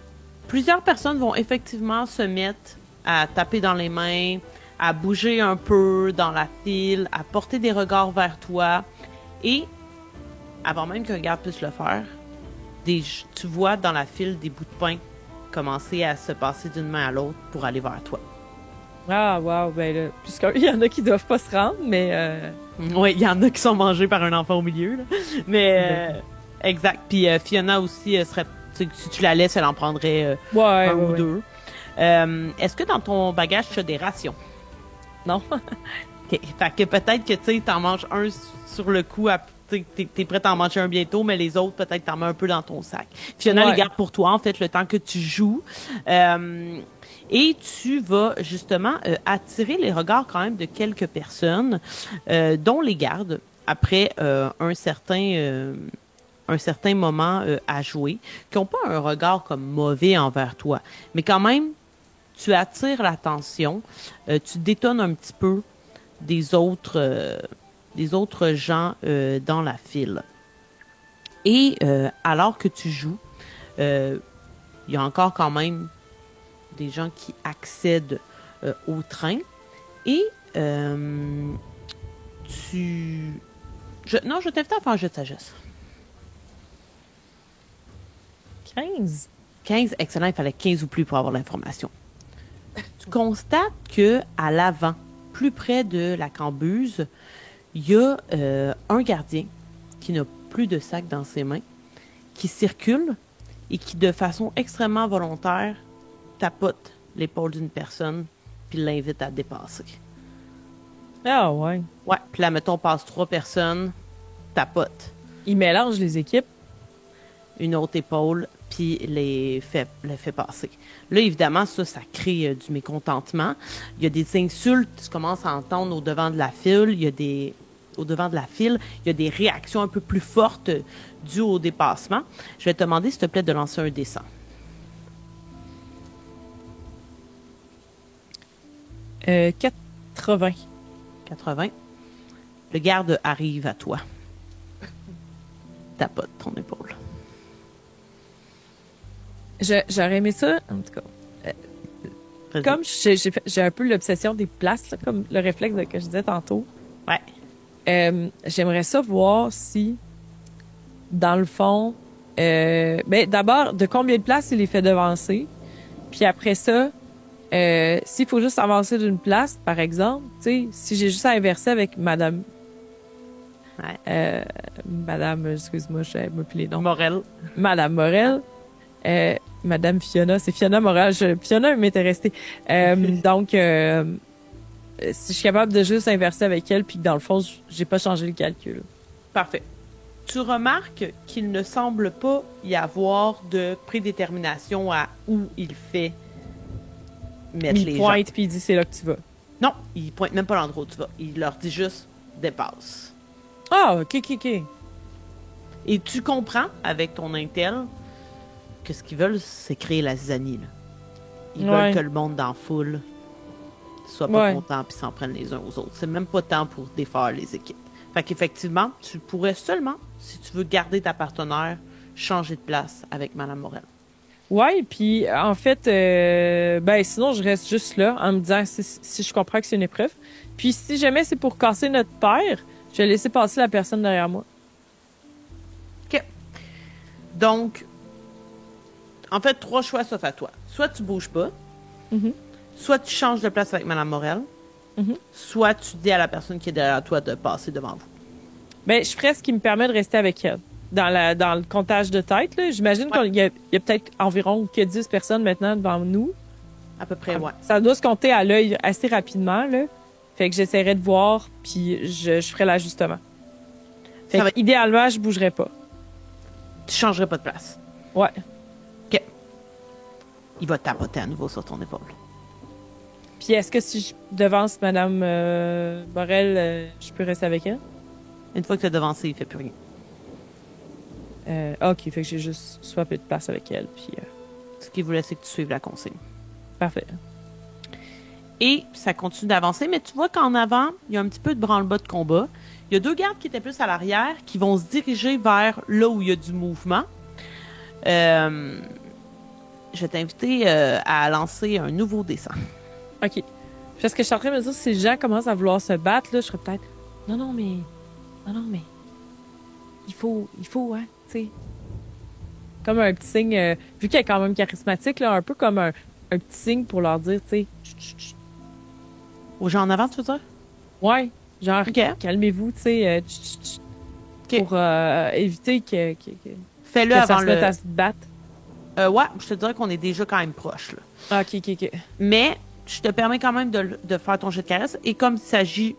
plusieurs personnes vont effectivement se mettre à taper dans les mains, à bouger un peu dans la file, à porter des regards vers toi et avant même qu'un gars puisse le faire, tu vois dans la file des bouts de pain commencer à se passer d'une main à l'autre pour aller vers toi. Ah, wow, ben là, puisqu'il y en a qui doivent pas se rendre, mais... Oui, il y en a qui sont mangés par un enfant au milieu, là. Mais, exact. Puis Fiona aussi serait... Si tu la laisses, elle en prendrait un ou deux. Est-ce que dans ton bagage, tu as des rations? Non. OK. Fait que peut-être que, tu sais, t'en manges un sur le coup, t'es prêt à en manger un bientôt, mais les autres, peut-être t'en mets un peu dans ton sac. Fiona les garde pour toi, en fait, le temps que tu joues. Et tu vas justement attirer les regards quand même de quelques personnes, dont les gardes, après un certain moment à jouer, qui n'ont pas un regard comme mauvais envers toi. Mais quand même, tu attires l'attention, tu détonnes un petit peu des autres gens dans la file. Et alors que tu joues, il y a encore quand même des gens qui accèdent au train. Et je t'invite à faire un jeu de sagesse. 15. 15, excellent, il fallait 15 ou plus pour avoir l'information. Tu constates que à l'avant, plus près de la cambuse, il y a un gardien qui n'a plus de sac dans ses mains, qui circule et qui, de façon extrêmement volontaire, tapote l'épaule d'une personne puis l'invite à dépasser. Ah, ouais. Ouais, puis là, mettons, passe 3 personnes, tapote Ils mélangent les équipes. une autre épaule puis les fait passer. Là, évidemment, ça crée du mécontentement. Il y a des insultes que tu commences à entendre au devant de la file. Il y a des réactions un peu plus fortes dues au dépassement. Je vais te demander, s'il te plaît, de lancer un dessin. 80. 80. Le garde arrive à toi. Tapote ton épaule. J'aurais aimé ça, en tout cas. Vas-y. comme j'ai un peu l'obsession des places, là, comme le réflexe que je disais tantôt, Ouais. j'aimerais ça voir si, dans le fond, d'abord, de combien de places il les fait devancer. Puis après ça, s'il faut juste avancer d'une place, par exemple, tu sais, si j'ai juste à inverser avec Madame... Ouais. Madame, excuse-moi, je sais plus les noms. Morel. Madame Morel. Madame Fiona, c'est Fiona Morel. Fiona m'était restée. Donc, si je suis capable de juste inverser avec elle, puis que dans le fond, j'ai pas changé le calcul. Parfait. Tu remarques qu'il ne semble pas y avoir de prédétermination à où il fait mettre les Il gens. pointe, puis il dit c'est là que tu vas. Non, il pointe même pas l'endroit où tu vas. Il leur dit juste dépasse. Ah, ok. Et tu comprends, avec ton intel, que ce qu'ils veulent, c'est créer la zizanie, là. Ils veulent que le monde dans la foule soit pas content puis s'en prennent les uns aux autres. C'est même pas temps pour défaire les équipes. Fait qu'effectivement, tu pourrais seulement, si tu veux garder ta partenaire, changer de place avec Madame Morel. Ouais, puis en fait, sinon je reste juste là en me disant si je comprends que c'est une épreuve. Puis si jamais c'est pour casser notre père, je vais laisser passer la personne derrière moi. OK. Donc, en fait, 3 choix s'offrent à toi. Soit tu bouges pas, soit tu changes de place avec Madame Morel, soit tu dis à la personne qui est derrière toi de passer devant vous. Ben, je ferais ce qui me permet de rester avec elle. Dans le comptage de tête, là, j'imagine qu'il y a peut-être environ que 10 personnes maintenant devant nous. À peu près, ouais. Ça doit se compter à l'œil assez rapidement, là. Fait que j'essaierai de voir, puis je ferai l'ajustement. Fait que, idéalement, je bougerai pas. Tu changerais pas de place. Ouais. OK. Il va tapoter à nouveau sur ton épaule. Puis est-ce que si je devance Madame Morel, je peux rester avec elle? Une fois que tu as devancé, il fait plus rien. OK, fait que j'ai juste swappé de place avec elle, puis... Ce qu'il voulait, c'est que tu suives la consigne. Parfait. Et ça continue d'avancer, mais tu vois qu'en avant, il y a un petit peu de branle-bas de combat. Il y a 2 gardes qui étaient plus à l'arrière, qui vont se diriger vers là où il y a du mouvement. Je vais t'inviter à lancer un nouveau dessin. OK. Parce que je suis en train de me dire, si les gens commencent à vouloir se battre, là, je serais peut-être... Non, mais... Il faut, hein, tu sais. Comme un petit signe... vu qu'elle est quand même charismatique, là, un peu comme un petit signe pour leur dire, tu sais... Aux gens en avant, tu veux dire? Ouais. Genre, okay. Calmez-vous, tu sais, okay. pour éviter que fais-le que avant ça se mette à se battre. Ouais, je te dirais qu'on est déjà quand même proche, là. Ah, OK. Mais je te permets quand même de faire ton jet de caresse. Et comme il s'agit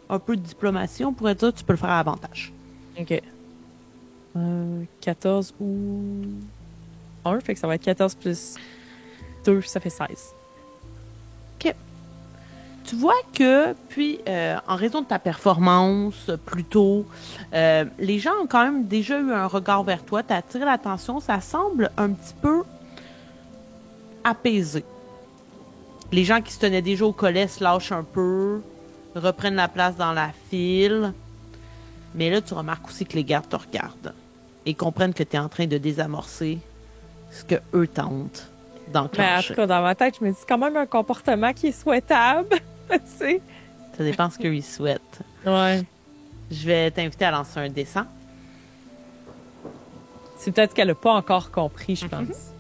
un peu de diplomatie, on pourrait dire que tu peux le faire à avantage. OK. 14 ou 1, fait que ça va être 14 plus 2, ça fait 16. OK. Tu vois que, puis, en raison de ta performance plus tôt, les gens ont quand même déjà eu un regard vers toi, t'as attiré l'attention, ça semble un petit peu apaisé. Les gens qui se tenaient déjà au collet se lâchent un peu, reprennent la place dans la file. Mais là, tu remarques aussi que les gardes te regardent et comprennent que tu es en train de désamorcer ce que eux tentent d'enclencher. Mais en tout cas, dans ma tête, je me dis, c'est quand même un comportement qui est souhaitable, tu sais. Ça dépend ce qu'ils souhaitent. Ouais. Je vais t'inviter à lancer un dessin. C'est peut-être qu'elle n'a pas encore compris, je pense.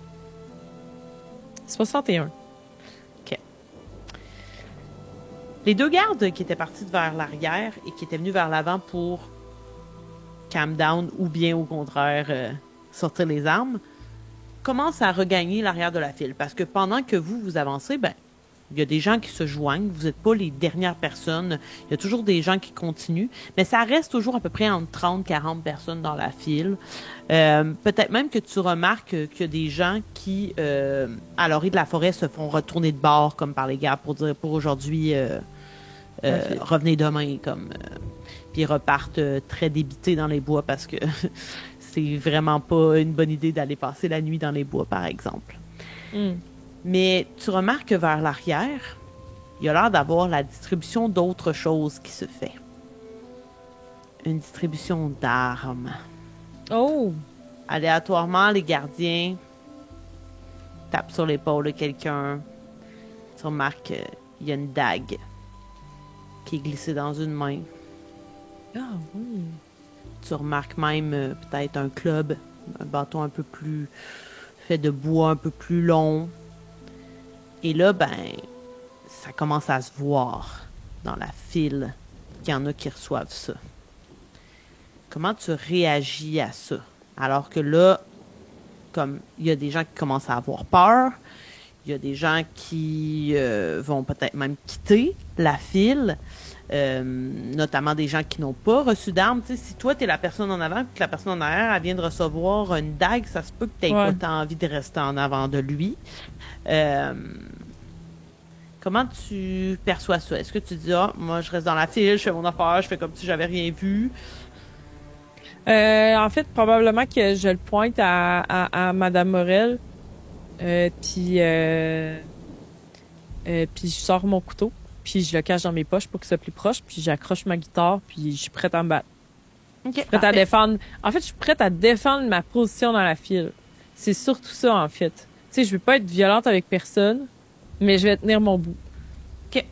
61. OK. Les 2 gardes qui étaient partis vers l'arrière et qui étaient venus vers l'avant pour calm down ou bien au contraire sortir les armes, commencent à regagner l'arrière de la file. Parce que pendant que vous avancez, ben, il y a des gens qui se joignent. Vous n'êtes pas les dernières personnes. Il y a toujours des gens qui continuent. Mais ça reste toujours à peu près entre 30 et 40 personnes dans la file. Peut-être même que tu remarques qu'il y a des gens qui, à l'orée de la forêt, se font retourner de bord, comme par les gardes, pour dire pour aujourd'hui, revenez demain, comme... puis ils repartent très débités dans les bois parce que c'est vraiment pas une bonne idée d'aller passer la nuit dans les bois, par exemple. Mais tu remarques que vers l'arrière, il y a l'air d'avoir la distribution d'autres choses qui se fait. Une distribution d'armes. Oh! Aléatoirement, les gardiens tapent sur l'épaule de quelqu'un. Tu remarques qu'il y a une dague qui est glissée dans une main. Ah oui. Tu remarques même peut-être un club, un bâton un peu plus fait de bois, un peu plus long. Et là, ben, ça commence à se voir dans la file qu'il y en a qui reçoivent ça. Comment tu réagis à ça? Alors que là, comme il y a des gens qui commencent à avoir peur, il y a des gens qui vont peut-être même quitter la file, notamment des gens qui n'ont pas reçu d'armes. Tu sais, si toi, tu es la personne en avant et que la personne en arrière, elle vient de recevoir une dague, ça se peut que tu n'aies pas tant envie de rester en avant de lui. Comment tu perçois ça? Est-ce que tu dis, ah, moi, je reste dans la file, je fais mon affaire, je fais comme si j'avais rien vu? En fait, probablement que je le pointe à Madame Morel, puis je sors mon couteau, puis je le cache dans mes poches pour qu'il soit plus proche, puis j'accroche ma guitare, puis je suis prête à me battre. Okay, je suis prête à défendre. En fait, je suis prête à défendre ma position dans la file. C'est surtout ça, en fait. Tu sais, je veux pas être violente avec personne, mais je vais tenir mon bout. OK.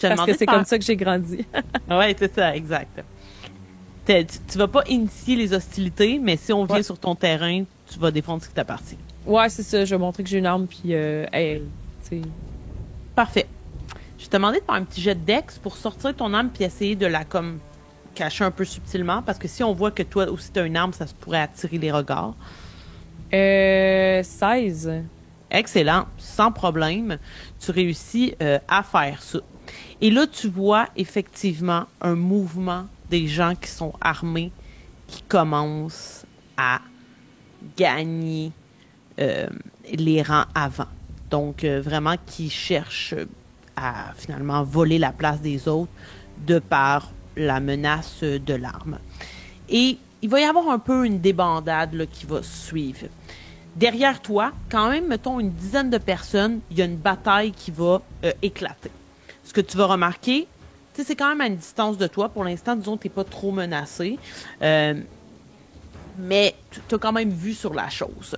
Parce que c'est comme ça que j'ai grandi. Oui, c'est ça, exact. Tu vas pas initier les hostilités, mais si on vient sur ton terrain, tu vas défendre ce qui t'appartient. Ouais, c'est ça. Je vais montrer que j'ai une arme, puis t'sais. Parfait. Je vais te demander de faire un petit jet de dex pour sortir ton arme puis essayer de la comme cacher un peu subtilement, parce que si on voit que toi aussi t'as une arme, ça se pourrait attirer les regards. 16. Excellent, sans problème. Tu réussis à faire ça. Et là, tu vois effectivement un mouvement des gens qui sont armés qui commencent à gagner les rangs avant. Donc, vraiment, qui cherchent à finalement voler la place des autres de par la menace de l'arme. Et il va y avoir un peu une débandade là, qui va suivre. Derrière toi, quand même, mettons une dizaine de personnes, il y a une bataille qui va éclater. Ce que tu vas remarquer, tu sais, c'est quand même à une distance de toi. Pour l'instant, disons, tu n'es pas trop menacé. Mais tu as quand même vu sur la chose.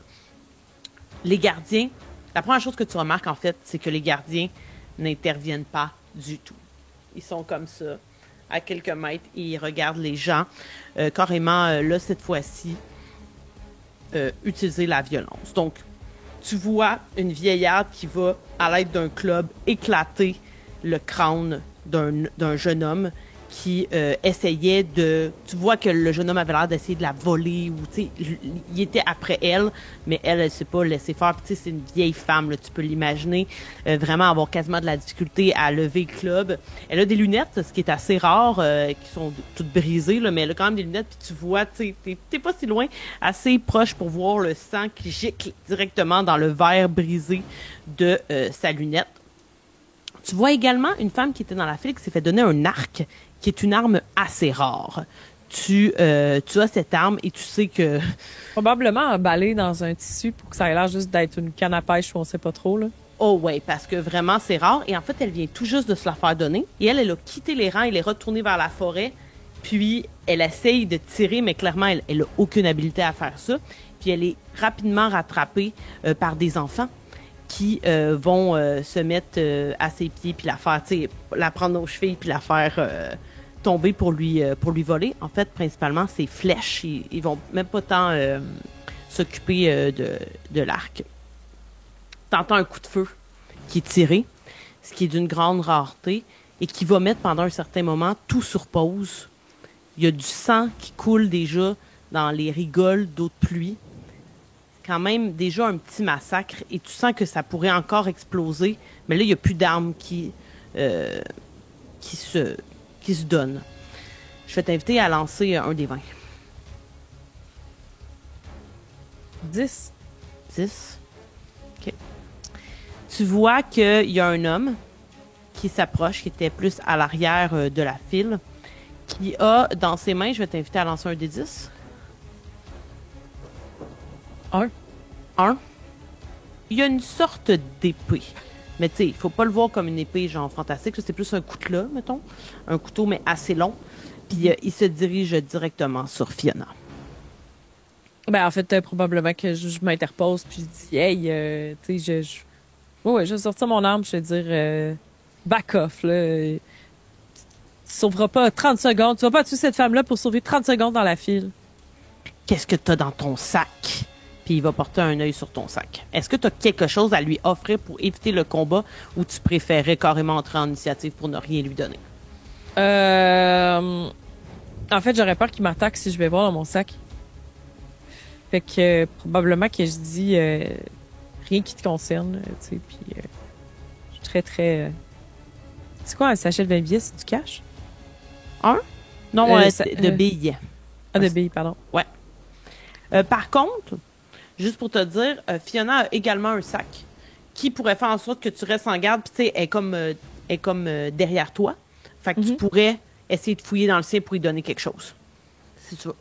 Les gardiens, la première chose que tu remarques, en fait, c'est que les gardiens n'interviennent pas du tout. Ils sont comme ça, à quelques mètres, et ils regardent les gens carrément, là, cette fois-ci, utiliser la violence. Donc, tu vois une vieillarde qui va, à l'aide d'un club, éclater le crâne d'un jeune homme qui essayait de... Tu vois que le jeune homme avait l'air d'essayer de la voler ou, tu sais, il était après elle, mais elle s'est pas laissée faire. Puis, tu sais, c'est une vieille femme, là, tu peux l'imaginer, vraiment avoir quasiment de la difficulté à lever le club. Elle a des lunettes, ce qui est assez rare, qui sont toutes brisées, là, mais elle a quand même des lunettes, puis tu vois, tu sais, t'es pas si loin, assez proche pour voir le sang qui gicle directement dans le verre brisé de sa lunette. Tu vois également une femme qui était dans la file qui s'est fait donner un arc, qui est une arme assez rare. Tu as cette arme et tu sais que... Probablement emballée dans un tissu pour que ça ait l'air juste d'être une canne à pêche ou on sait pas trop, là. Oh ouais, parce que vraiment, c'est rare. Et en fait, elle vient tout juste de se la faire donner. Et elle a quitté les rangs, elle est retournée vers la forêt. Puis, elle essaye de tirer, mais clairement, elle a aucune habileté à faire ça. Puis, elle est rapidement rattrapée par des enfants qui vont se mettre à ses pieds puis la faire, tu sais, la prendre aux chevilles puis la faire tomber pour lui voler. En fait, principalement, c'est flèches. Ils vont même pas tant s'occuper de l'arc. T'entends un coup de feu qui est tiré, ce qui est d'une grande rareté et qui va mettre pendant un certain moment tout sur pause. Il y a du sang qui coule déjà dans les rigoles d'eau de pluie. Quand même déjà un petit massacre et tu sens que ça pourrait encore exploser, mais là, il n'y a plus d'armes qui se donnent. Je vais t'inviter à lancer un des 20. 10. 10. OK. Tu vois qu'il y a un homme qui s'approche, qui était plus à l'arrière de la file, qui a dans ses mains, je vais t'inviter à lancer un des 10. 1. Il y a une sorte d'épée. Mais tu sais, il faut pas le voir comme une épée genre fantastique. C'est plus un couteau, mettons. Un couteau, mais assez long. Puis il se dirige directement sur Fiona. Ben, en fait, probablement que je m'interpose puis je dis, hey, tu sais, Ouais, je vais sortir mon arme, je vais dire back off, là. Tu sauveras pas 30 secondes. Tu vas pas tuer cette femme-là pour sauver 30 secondes dans la file. Qu'est-ce que tu as dans ton sac? Puis il va porter un œil sur ton sac. Est-ce que tu as quelque chose à lui offrir pour éviter le combat ou tu préférais carrément entrer en initiative pour ne rien lui donner? En fait, j'aurais peur qu'il m'attaque si je vais voir dans mon sac. Fait que probablement que je dis rien qui te concerne, tu sais, puis je suis très, très... C'est quoi un sachet de 20 billets, c'est du cash? Un? Non, de billes. Ah, de billes, pardon. Ouais. Par contre, juste pour te dire, Fiona a également un sac qui pourrait faire en sorte que tu restes en garde, puis tu sais, elle est comme derrière toi. Fait que tu pourrais essayer de fouiller dans le sien pour lui donner quelque chose. Si tu veux.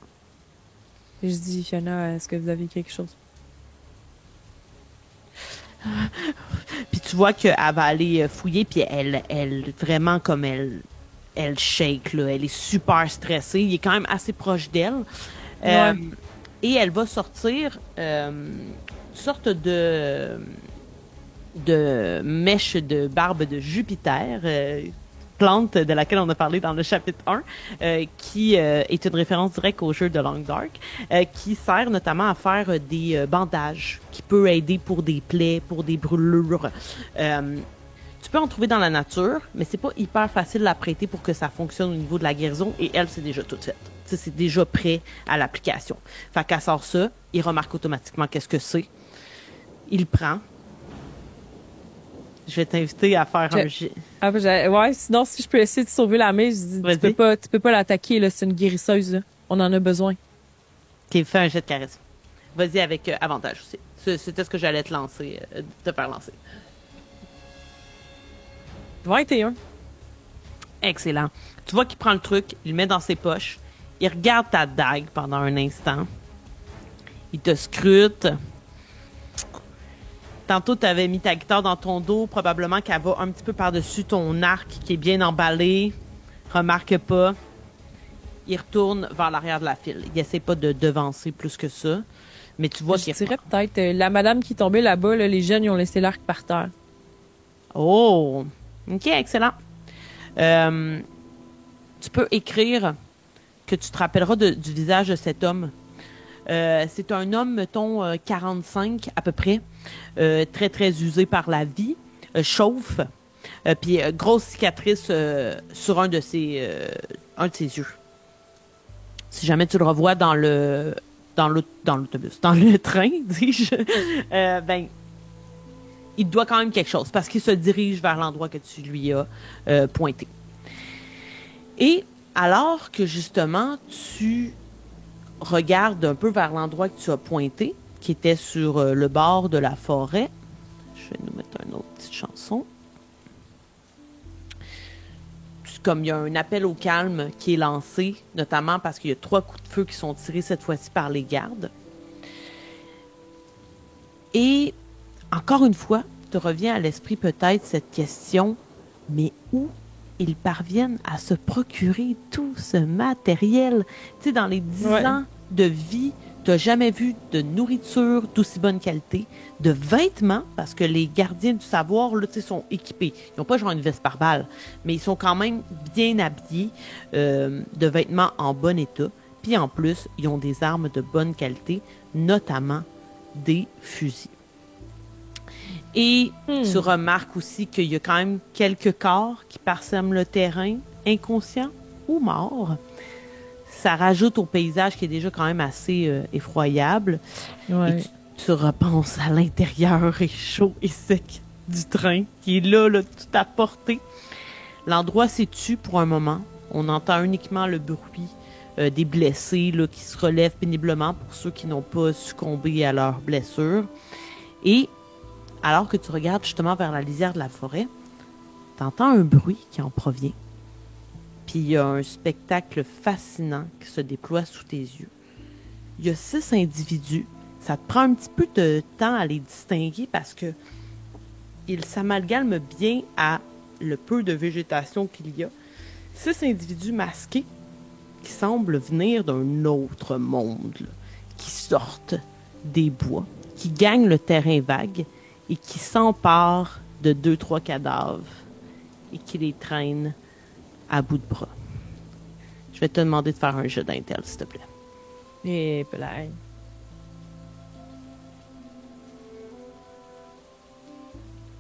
Et je dis, Fiona, est-ce que vous avez quelque chose? Puis tu vois qu'elle va aller fouiller, puis elle vraiment comme elle shake, là. Elle est super stressée. Il est quand même assez proche d'elle. Ouais. Et elle va sortir une sorte de mèche de barbe de Jupiter, plante de laquelle on a parlé dans le chapitre 1, qui est une référence directe au jeu de Long Dark, qui sert notamment à faire des bandages, qui peut aider pour des plaies, pour des brûlures. Tu peux en trouver dans la nature, mais c'est pas hyper facile à prêter pour que ça fonctionne au niveau de la guérison, et elle, c'est déjà tout fait. T'sais, c'est déjà prêt à l'application. Fait qu'elle sort ça, il remarque automatiquement qu'est-ce que c'est. Il le prend. Je vais t'inviter à faire un jet. Ah, ouais, sinon, si je peux essayer de sauver la main, je dis, tu peux pas l'attaquer, là, c'est une guérisseuse, là. On en a besoin. OK, fais un jet de charisme. Vas-y avec avantage aussi. C'était ce que j'allais te lancer, te faire lancer. 21. Excellent. Tu vois qu'il prend le truc, il le met dans ses poches, il regarde ta dague pendant un instant, il te scrute. Tantôt, tu avais mis ta guitare dans ton dos, probablement qu'elle va un petit peu par-dessus ton arc qui est bien emballé. Remarque pas. Il retourne vers l'arrière de la file. Il essaie pas de devancer plus que ça. Mais tu vois qu'il... Je dirais peut-être la madame qui est tombée là-bas, là, les jeunes, ils ont laissé l'arc par terre. Oh! OK, excellent. Tu peux écrire que tu te rappelleras du visage de cet homme. C'est un homme, mettons, 45 à peu près, très, très usé par la vie, chauve, puis grosse cicatrice sur un de ses yeux. Si jamais tu le revois dans l'autobus, dans le train, dis-je, ben, il doit quand même quelque chose, parce qu'il se dirige vers l'endroit que tu lui as pointé. Et alors que, justement, tu regarde un peu vers l'endroit que tu as pointé, qui était sur le bord de la forêt. Je vais nous mettre une autre petite chanson. Comme il y a un appel au calme qui est lancé, notamment parce qu'il y a 3 coups de feu qui sont tirés cette fois-ci par les gardes. Et encore une fois, te revient à l'esprit peut-être cette question, mais où ils parviennent à se procurer tout ce matériel? Tu sais, dans les 10 ans de vie, tu n'as jamais vu de nourriture d'aussi bonne qualité, de vêtements, parce que les gardiens du savoir, là, tu sais, sont équipés. Ils n'ont pas genre une veste par balle, mais ils sont quand même bien habillés, de vêtements en bon état. Puis en plus, ils ont des armes de bonne qualité, notamment des fusils. Et tu remarques aussi qu'il y a quand même quelques corps qui parsèment le terrain, inconscients ou morts. Ça rajoute au paysage qui est déjà quand même assez effroyable. Ouais. Et tu repenses à l'intérieur et chaud et sec du train qui est là, tout à portée. L'endroit s'est tu pour un moment. On entend uniquement le bruit des blessés là, qui se relèvent péniblement pour ceux qui n'ont pas succombé à leurs blessures. Et alors que tu regardes justement vers la lisière de la forêt, tu entends un bruit qui en provient. Puis il y a un spectacle fascinant qui se déploie sous tes yeux. Il y a 6 individus. Ça te prend un petit peu de temps à les distinguer parce que ils s'amalgament bien à le peu de végétation qu'il y a. 6 individus masqués qui semblent venir d'un autre monde, là, qui sortent des bois, qui gagnent le terrain vague et qui s'empare de 2-3 cadavres et qui les traîne à bout de bras. Je vais te demander de faire un jeu d'intel, s'il te plaît. Et blague.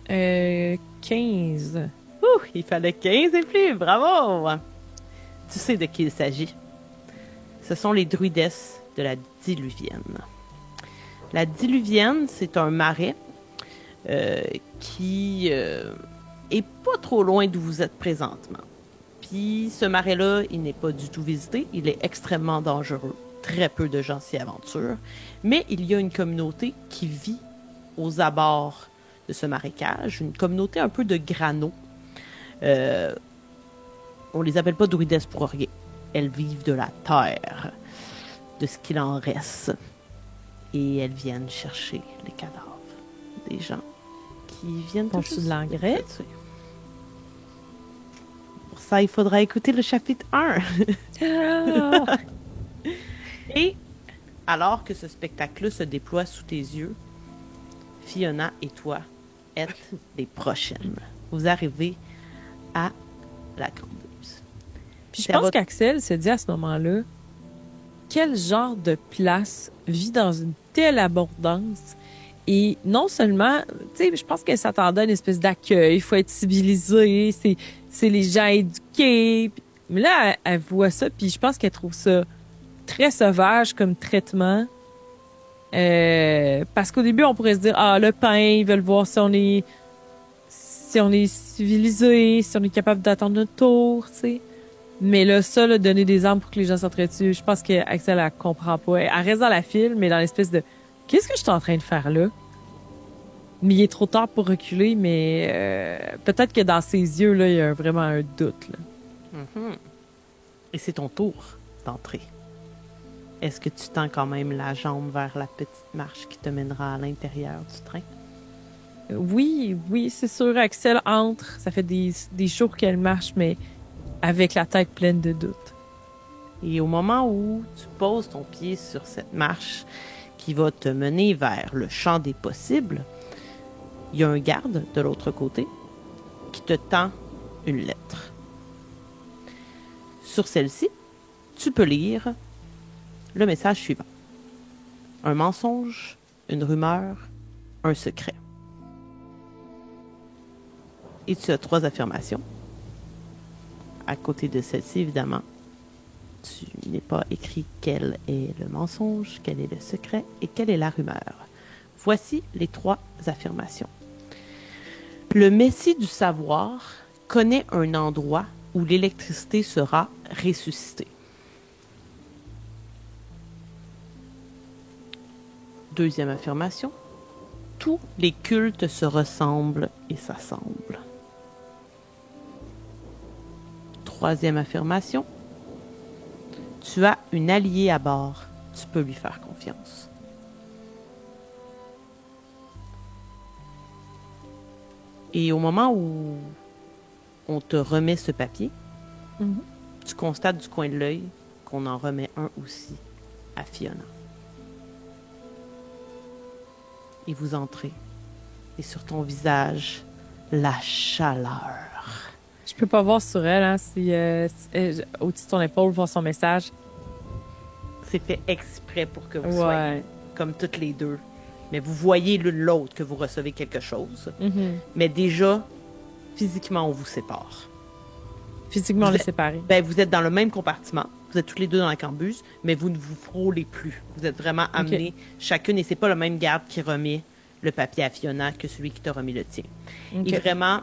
Euh, 15. Il fallait 15 et plus, bravo! Tu sais de qui il s'agit. Ce sont les druidesses de la Diluvienne. La Diluvienne, c'est un marais qui est pas trop loin d'où vous êtes présentement. Puis ce marais-là, il n'est pas du tout visité, il est extrêmement dangereux. Très peu de gens s'y aventurent. Mais il y a une communauté qui vit aux abords de ce marécage, une communauté un peu de grano. On les appelle pas druidesses pour rien. Elles vivent de la terre, de ce qu'il en reste. Et elles viennent chercher les cadavres des gens qui viennent tout Font-tu de l'engrais? Pour ça, il faudra écouter le chapitre 1. Ah! Et alors que ce spectacle se déploie sous tes yeux, Fiona et toi êtes les prochaines. Vous arrivez à la cambuse. Puis je pense qu'Axel se dit à ce moment-là, quel genre de place vit dans une telle abondance? Et non seulement, tu sais, je pense qu'elle s'attendait à une espèce d'accueil, il faut être civilisé, c'est les gens éduqués. Mais là, elle voit ça, puis je pense qu'elle trouve ça très sauvage comme traitement. Parce qu'au début, on pourrait se dire, ah, le pain, ils veulent voir si on est civilisé, si on est capable d'attendre notre tour, tu sais. Mais là, ça, là, donner des armes pour que les gens s'entretuent, je pense qu'Axel, elle comprend pas. Elle reste dans la file, mais dans l'espèce de, qu'est-ce que je suis en train de faire là? Mais il est trop tard pour reculer, mais peut-être que dans ses yeux, là, il y a vraiment un doute, là. Mm-hmm. Et c'est ton tour d'entrer. Est-ce que tu tends quand même la jambe vers la petite marche qui te mènera à l'intérieur du train? Oui, c'est sûr. Axel entre. Ça fait des jours qu'elle marche, mais avec la tête pleine de doutes. Et au moment où tu poses ton pied sur cette marche qui va te mener vers le champ des possibles, il y a un garde de l'autre côté qui te tend une lettre. Sur celle-ci, tu peux lire le message suivant. Un mensonge, une rumeur, un secret. Et tu as 3 affirmations. À côté de celle-ci, évidemment, tu n'es pas écrit quel est le mensonge, quel est le secret et quelle est la rumeur. Voici les 3 affirmations. Le Messie du savoir connaît un endroit où l'électricité sera ressuscitée. Deuxième affirmation. Tous les cultes se ressemblent et s'assemblent. Troisième affirmation. Tu as une alliée à bord. Tu peux lui faire confiance. Et au moment où on te remet ce papier, tu constates du coin de l'œil qu'on en remet un aussi à Fiona. Et vous entrez. Et sur ton visage, la chaleur. Je peux pas voir sur elle, hein, si au-dessus de ton épaule, voir son message. C'est fait exprès pour que vous soyez comme toutes les deux. Mais vous voyez l'une l'autre que vous recevez quelque chose. Mm-hmm. Mais déjà, physiquement, on vous sépare. Physiquement, on les sépare. Ben, vous êtes dans le même compartiment. Vous êtes toutes les deux dans la cambuse, mais vous ne vous frôlez plus. Vous êtes vraiment amenés chacune, et c'est pas le même garde qui remet le papier à Fiona que celui qui t'a remis le tien. Et vraiment,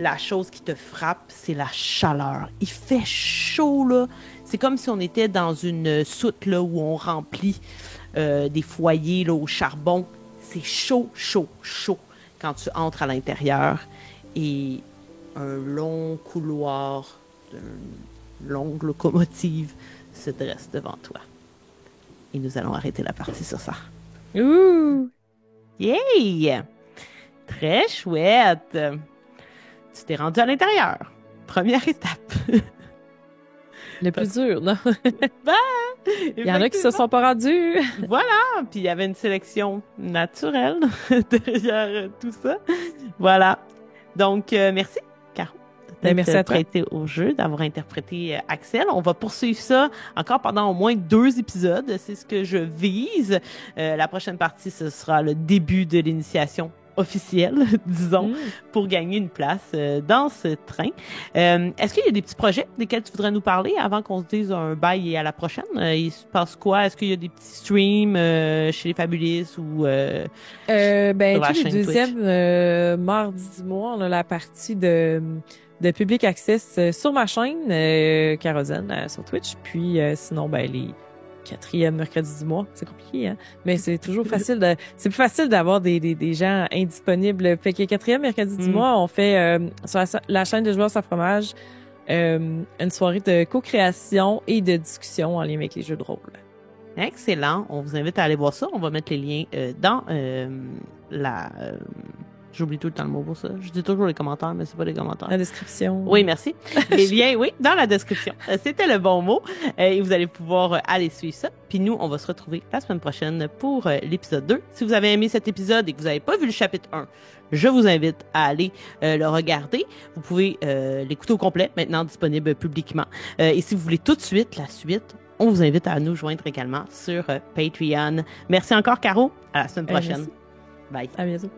la chose qui te frappe, c'est la chaleur. Il fait chaud, là. C'est comme si on était dans une soute, là, où on remplit des foyers, là, au charbon. C'est chaud, chaud, chaud quand tu entres à l'intérieur. Et un long couloir d'une longue locomotive se dresse devant toi. Et nous allons arrêter la partie sur ça. Ouh! Yay! Très chouette! Tu t'es rendu à l'intérieur. Première étape. Le plus dur, non? Ben, Il y en a qui se sont pas rendus. Voilà, puis il y avait une sélection naturelle derrière tout ça. Voilà. Donc, merci, Caro. Merci à toi. Prêté au jeu, d'avoir interprété Axel. On va poursuivre ça encore pendant au moins 2 épisodes. C'est ce que je vise. La prochaine partie, ce sera le début de l'initiation officielle, disons, pour gagner une place dans ce train. Est-ce qu'il y a des petits projets desquels tu voudrais nous parler avant qu'on se dise un bye et à la prochaine? Il se passe quoi? Est-ce qu'il y a des petits streams chez les Fabulistes ou tous les deuxièmes mardis du mois, on a la partie de Public Access sur ma chaîne, Kérosène, sur Twitch. Puis sinon, les 4e mercredi du mois. C'est compliqué, hein? Mais c'est toujours facile c'est plus facile d'avoir des gens indisponibles. Fait que 4e mercredi du mois, on fait sur la chaîne de Joueurs sans fromage une soirée de co-création et de discussion en lien avec les jeux de rôle. Excellent. On vous invite à aller voir ça. On va mettre les liens dans la... J'oublie tout le temps le mot pour ça. Je dis toujours les commentaires, mais c'est pas les commentaires. La description. Oui, merci. Les liens, oui, dans la description. C'était le bon mot. Et vous allez pouvoir aller suivre ça. Puis nous, on va se retrouver la semaine prochaine pour l'épisode 2. Si vous avez aimé cet épisode et que vous n'avez pas vu le chapitre 1, je vous invite à aller le regarder. Vous pouvez l'écouter au complet, maintenant disponible publiquement. Et si vous voulez tout de suite la suite, on vous invite à nous joindre également sur Patreon. Merci encore, Caro. À la semaine prochaine. Merci. Bye. À bientôt.